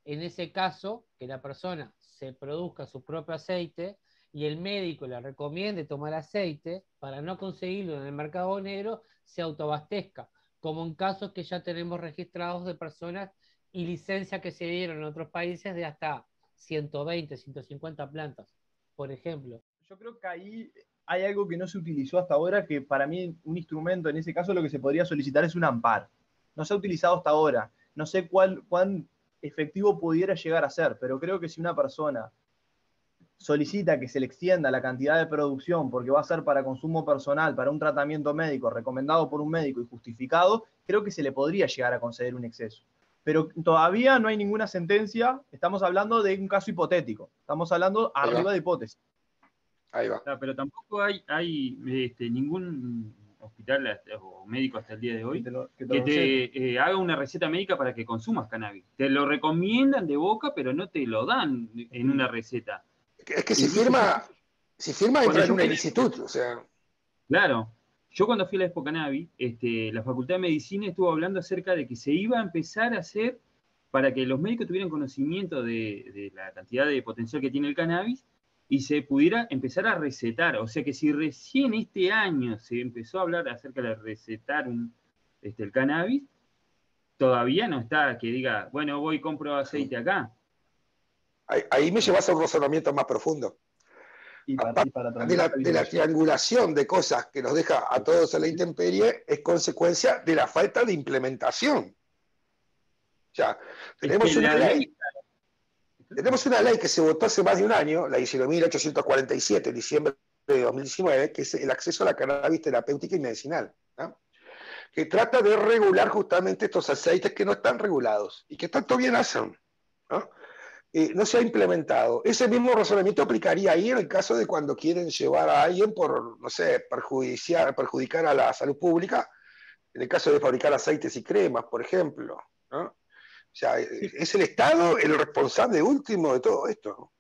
en ese caso, que la persona se produzca su propio aceite y el médico le recomiende tomar aceite, para no conseguirlo en el mercado negro, se autoabastezca, como en casos que ya tenemos registrados de personas y licencias que se dieron en otros países de hasta 120, 150 plantas, por ejemplo. Yo creo que ahí hay algo que no se utilizó hasta ahora, que para mí un instrumento, en ese caso lo que se podría solicitar es un amparo. No se ha utilizado hasta ahora. No sé cuán efectivo pudiera llegar a ser, pero creo que si una persona solicita que se le extienda la cantidad de producción porque va a ser para consumo personal, para un tratamiento médico recomendado por un médico y justificado, creo que se le podría llegar a conceder un exceso. Pero todavía no hay ninguna sentencia, estamos hablando de un caso hipotético, estamos hablando arriba de hipótesis. Ahí va. Pero tampoco hay ningún hospital o médico hasta el día de hoy que te haga una receta médica para que consumas cannabis. Te lo recomiendan de boca, pero no te lo dan en una receta. Es que si firma entra en una ilicitud, o sea. Claro. Yo cuando fui a la Expo Cannabis, la Facultad de Medicina estuvo hablando acerca de que se iba a empezar a hacer para que los médicos tuvieran conocimiento de la cantidad de potencial que tiene el cannabis y se pudiera empezar a recetar. O sea que si recién este año se empezó a hablar acerca de recetar el cannabis, todavía no está que diga, bueno, voy y compro aceite acá. Ahí me llevas a un razonamiento más profundo. De la triangulación de cosas que nos deja a todos a la intemperie es consecuencia de la falta de implementación. O sea, tenemos una ley que se votó hace más de un año, la 19.847, en diciembre de 2019, que es el acceso a la cannabis terapéutica y medicinal, ¿no? Que trata de regular justamente estos aceites que no están regulados y que tanto bien hacen, ¿no? No se ha implementado. Ese mismo razonamiento aplicaría ahí en el caso de cuando quieren llevar a alguien por, no sé, perjudicar a la salud pública en el caso de fabricar aceites y cremas, por ejemplo, ¿no? O sea, es el Estado el responsable último de todo esto.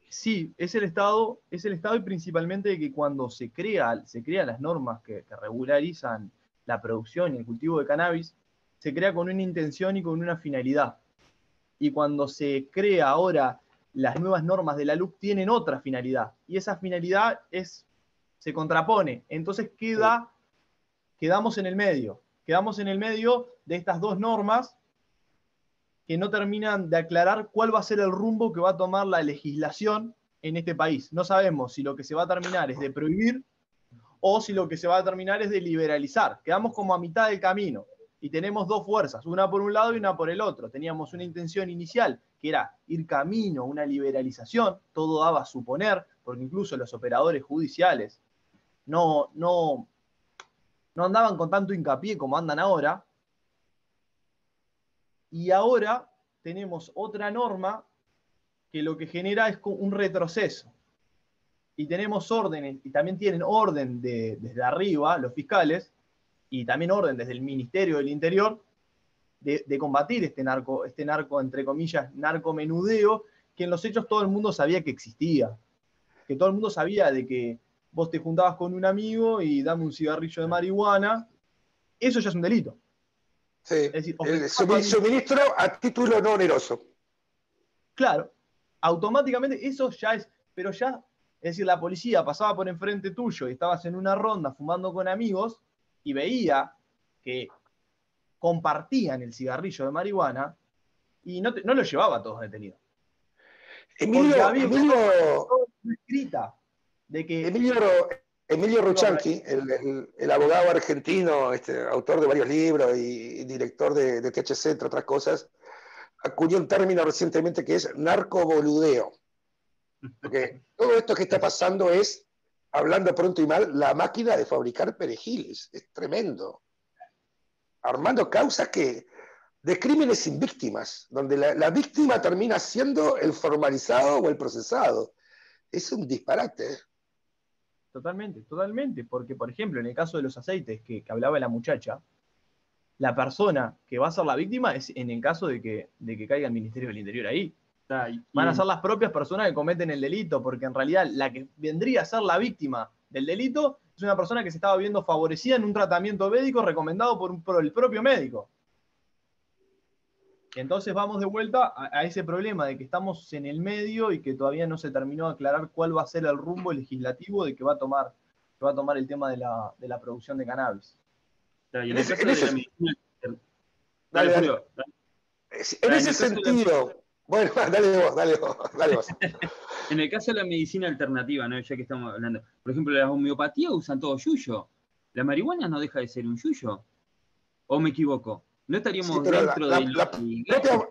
Sí, es el Estado y principalmente que cuando se crean las normas que regularizan la producción y el cultivo de cannabis, se crea con una intención y con una finalidad. Y cuando se crea ahora las nuevas normas de la LUC tienen otra finalidad, y esa finalidad se contrapone. Entonces quedamos en el medio de estas dos normas que no terminan de aclarar cuál va a ser el rumbo que va a tomar la legislación en este país. No sabemos si lo que se va a terminar es de prohibir o si lo que se va a terminar es de liberalizar. Quedamos como a mitad del camino y tenemos dos fuerzas, una por un lado y una por el otro. Teníamos una intención inicial que era ir camino a una liberalización, todo daba a suponer, porque incluso los operadores judiciales no andaban con tanto hincapié como andan ahora. Y ahora tenemos otra norma que lo que genera es un retroceso. Y tenemos órdenes, y también tienen orden desde arriba, los fiscales, y también orden desde el Ministerio del Interior, de combatir este narco, entre comillas, narcomenudeo, que en los hechos todo el mundo sabía que existía. Que todo el mundo sabía de que vos te juntabas con un amigo y dame un cigarrillo de marihuana. Eso ya es un delito. Sí, es decir, el suministro a título no oneroso. Claro, automáticamente eso ya es, pero ya, es decir, la policía pasaba por enfrente tuyo y estabas en una ronda fumando con amigos y veía que compartían el cigarrillo de marihuana y no lo llevaba a todos detenidos. Emilio Ruchanqui, el abogado argentino, autor de varios libros y director de THC, entre otras cosas, acuñó un término recientemente que es narcoboludeo. Porque todo esto que está pasando es, hablando pronto y mal, la máquina de fabricar perejiles. Es tremendo. Armando causas de crímenes sin víctimas, donde la víctima termina siendo el formalizado o el procesado. Es un disparate. Totalmente, totalmente. Porque, por ejemplo, en el caso de los aceites que hablaba la muchacha, la persona que va a ser la víctima es en el caso de que caiga el Ministerio del Interior ahí. Van a ser las propias personas que cometen el delito, porque en realidad la que vendría a ser la víctima del delito es una persona que se estaba viendo favorecida en un tratamiento médico recomendado por el propio médico. Entonces vamos de vuelta a ese problema de que estamos en el medio y que todavía no se terminó de aclarar cuál va a ser el rumbo legislativo de que va a tomar el tema de la producción de cannabis. En el caso de la medicina... Dale. En ese sentido... Bueno, dale vos. En el caso de la medicina alternativa, ¿no? Ya que estamos hablando, por ejemplo, la homeopatía usan todo yuyo. ¿La marihuana no deja de ser un yuyo? ¿O me equivoco? ¿No estaríamos dentro de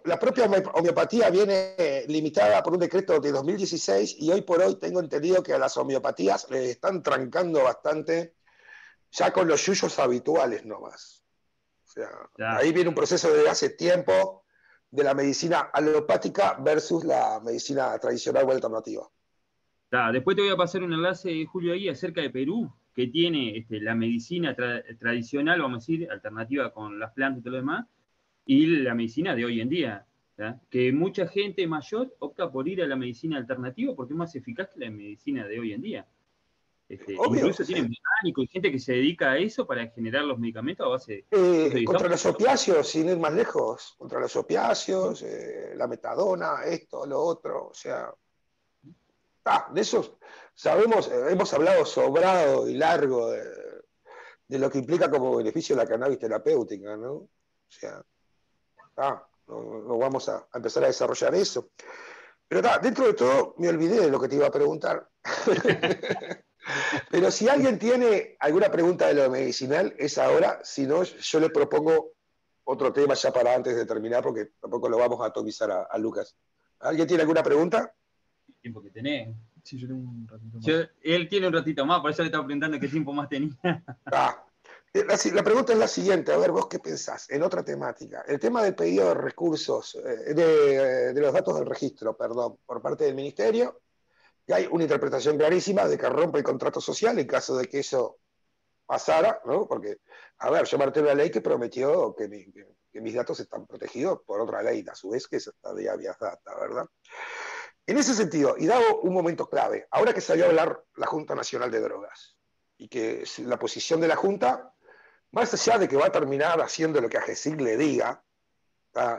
la propia homeopatía viene limitada por un decreto de 2016 y hoy por hoy tengo entendido que a las homeopatías le están trancando bastante ya con los yuyos habituales nomás. O sea, ahí viene un proceso de hace tiempo de la medicina alopática versus la medicina tradicional o alternativa. Después te voy a pasar un enlace, Julio, ahí acerca de Perú, que tiene la medicina tradicional, vamos a decir, alternativa con las plantas y todo lo demás, y la medicina de hoy en día. ¿tá? Que mucha gente mayor opta por ir a la medicina alternativa porque es más eficaz que la medicina de hoy en día. Incluso tienen mecánicos y gente que se dedica a eso para generar los medicamentos a base de... Contra los opiáceos, sin ir más lejos, contra los opiáceos, la metadona, esto, lo otro, o sea... de eso sabemos, hemos hablado sobrado y largo de lo que implica como beneficio la cannabis terapéutica, ¿no? O sea, no vamos a empezar a desarrollar eso. Pero dentro de todo, me olvidé de lo que te iba a preguntar. Pero si alguien tiene alguna pregunta de lo medicinal, es ahora. Si no, yo le propongo otro tema ya para antes de terminar, porque tampoco lo vamos a atomizar a Lucas. ¿Alguien tiene alguna pregunta? El tiempo que tenés. Sí, yo tengo un ratito más. Él tiene un ratito más, por eso le estaba preguntando qué tiempo más tenía. La pregunta es la siguiente, a ver, vos qué pensás, en otra temática. El tema del pedido de recursos, de los datos del registro, perdón, por parte del Ministerio, y hay una interpretación clarísima de que rompe el contrato social en caso de que eso pasara, ¿no? Porque, a ver, yo marqué una ley que prometió que mis datos están protegidos por otra ley, a su vez, que es esta de Habeas Data, ¿verdad? En ese sentido, y dado un momento clave, ahora que salió a hablar la Junta Nacional de Drogas, y que la posición de la Junta, más allá de que va a terminar haciendo lo que AGESIC le diga,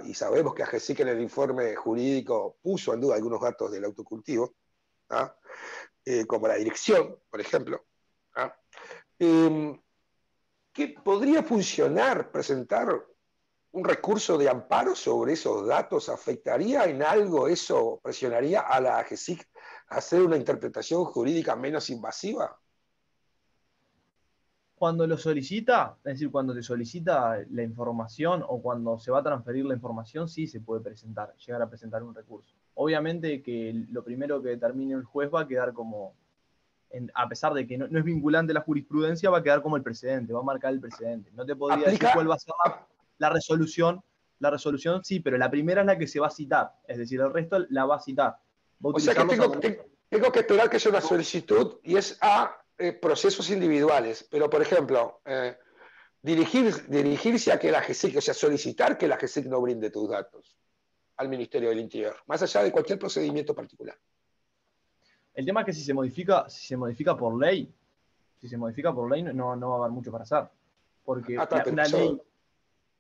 y sabemos que AGESIC en el informe jurídico puso en duda algunos datos del autocultivo, como la dirección, por ejemplo, que podría funcionar presentar un recurso de amparo sobre esos datos. ¿Afectaría en algo eso? ¿Presionaría a la AGESIC a hacer una interpretación jurídica menos invasiva? Cuando lo solicita, es decir, cuando se solicita la información o cuando se va a transferir la información, sí se puede llegar a presentar un recurso. Obviamente que lo primero que determine el juez va a quedar como, a pesar de que no es vinculante la jurisprudencia, va a quedar como el precedente, va a marcar el precedente. No te podría decir cuál va a ser la resolución. La resolución sí, pero la primera es la que se va a citar, es decir, el resto la va a citar. O sea que tengo que esperar que haya una solicitud y es a procesos individuales, pero por ejemplo, dirigirse a que la AGESIC, o sea, solicitar que la AGESIC no brinde tus datos al Ministerio del Interior, más allá de cualquier procedimiento particular. El tema es que si se modifica por ley, no va a haber mucho para hacer. Porque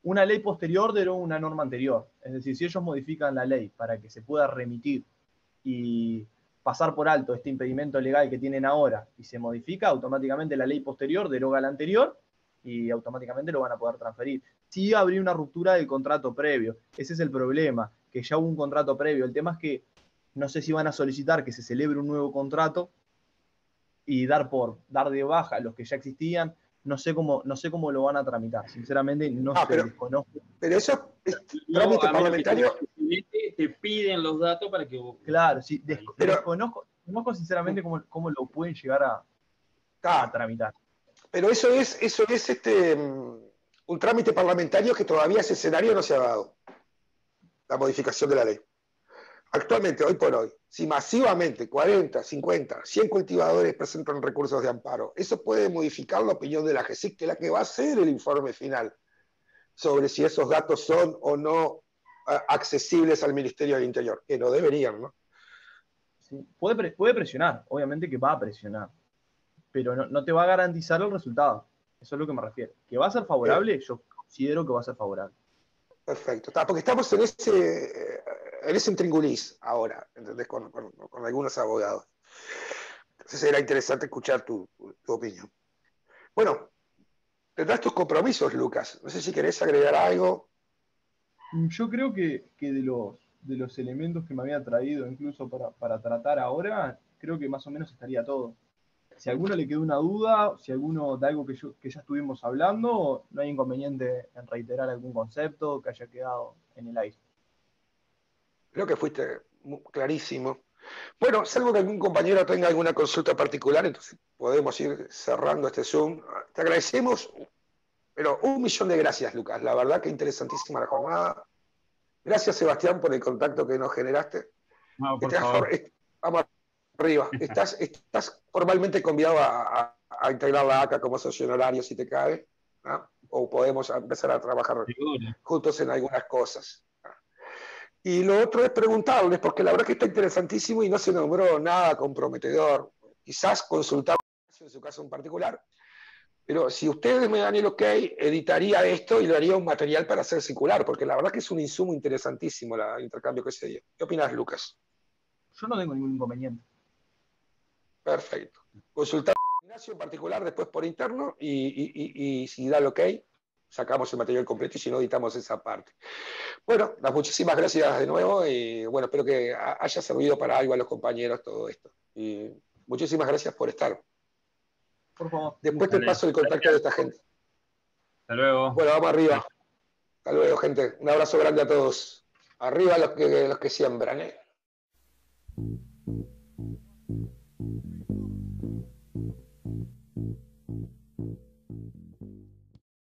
una ley posterior deroga una norma anterior. Es decir, si ellos modifican la ley para que se pueda remitir y pasar por alto este impedimento legal que tienen ahora y se modifica, automáticamente la ley posterior deroga la anterior y automáticamente lo van a poder transferir. Sí habría una ruptura del contrato previo. Ese es el problema, que ya hubo un contrato previo. El tema es que no sé si van a solicitar que se celebre un nuevo contrato y dar de baja los que ya existían. No sé cómo lo van a tramitar. Sinceramente, desconozco. Pero eso es trámite parlamentario. Te piden los datos para que vos... Claro, sí, desconozco sinceramente cómo lo pueden llegar a tramitar. Pero eso es un trámite parlamentario que todavía ese escenario no se ha dado. La modificación de la ley. Actualmente, hoy por hoy, si masivamente 40, 50, 100 cultivadores presentan recursos de amparo, eso puede modificar la opinión de la AGESIC, que es la que va a hacer el informe final sobre si esos datos son o no accesibles al Ministerio del Interior, que no deberían, ¿no? Sí. Puede presionar, obviamente que va a presionar, pero no te va a garantizar el resultado. Eso es lo que me refiero. ¿Que va a ser favorable? Yo considero que va a ser favorable. Perfecto. Porque estamos en ese intríngulis ahora, ¿entendés? Con algunos abogados. Entonces era interesante escuchar tu opinión. Bueno, tendrás tus compromisos, Lucas. No sé si querés agregar algo. Yo creo que de los elementos que me había traído incluso para tratar ahora, creo que más o menos estaría todo. Si a alguno le quedó una duda, si a alguno de algo que ya estuvimos hablando, no hay inconveniente en reiterar algún concepto que haya quedado en el aire. Creo que fuiste clarísimo. Bueno, salvo que algún compañero tenga alguna consulta particular, entonces podemos ir cerrando este Zoom. Te agradecemos, pero 1.000.000 de gracias, Lucas. La verdad que interesantísima la jornada. Gracias, Sebastián, por el contacto que nos generaste. No, por favor. Vamos arriba. Estás formalmente convidado a integrar la ACA como socio honorario, si te cabe, ¿no? O podemos empezar a trabajar juntos en algunas cosas. Y lo otro es preguntarles, porque la verdad que está interesantísimo y no se nombró nada comprometedor. Quizás consultar en su caso en particular, pero si ustedes me dan el ok, editaría esto y le haría un material para hacer circular, porque la verdad que es un insumo interesantísimo el intercambio que se dio. ¿Qué opinas, Lucas? Yo no tengo ningún inconveniente. Perfecto. Consultar a Ignacio en particular después por interno y si da el ok, sacamos el material completo y si no, editamos esa parte. Bueno, muchísimas gracias de nuevo y bueno, espero que haya servido para algo a los compañeros todo esto. Y muchísimas gracias por estar. Por favor. Después te paso el contacto de esta gente. Hasta luego. Bueno, vamos arriba. Hasta luego, gente. Un abrazo grande a todos. Arriba los que siembran, ¿eh?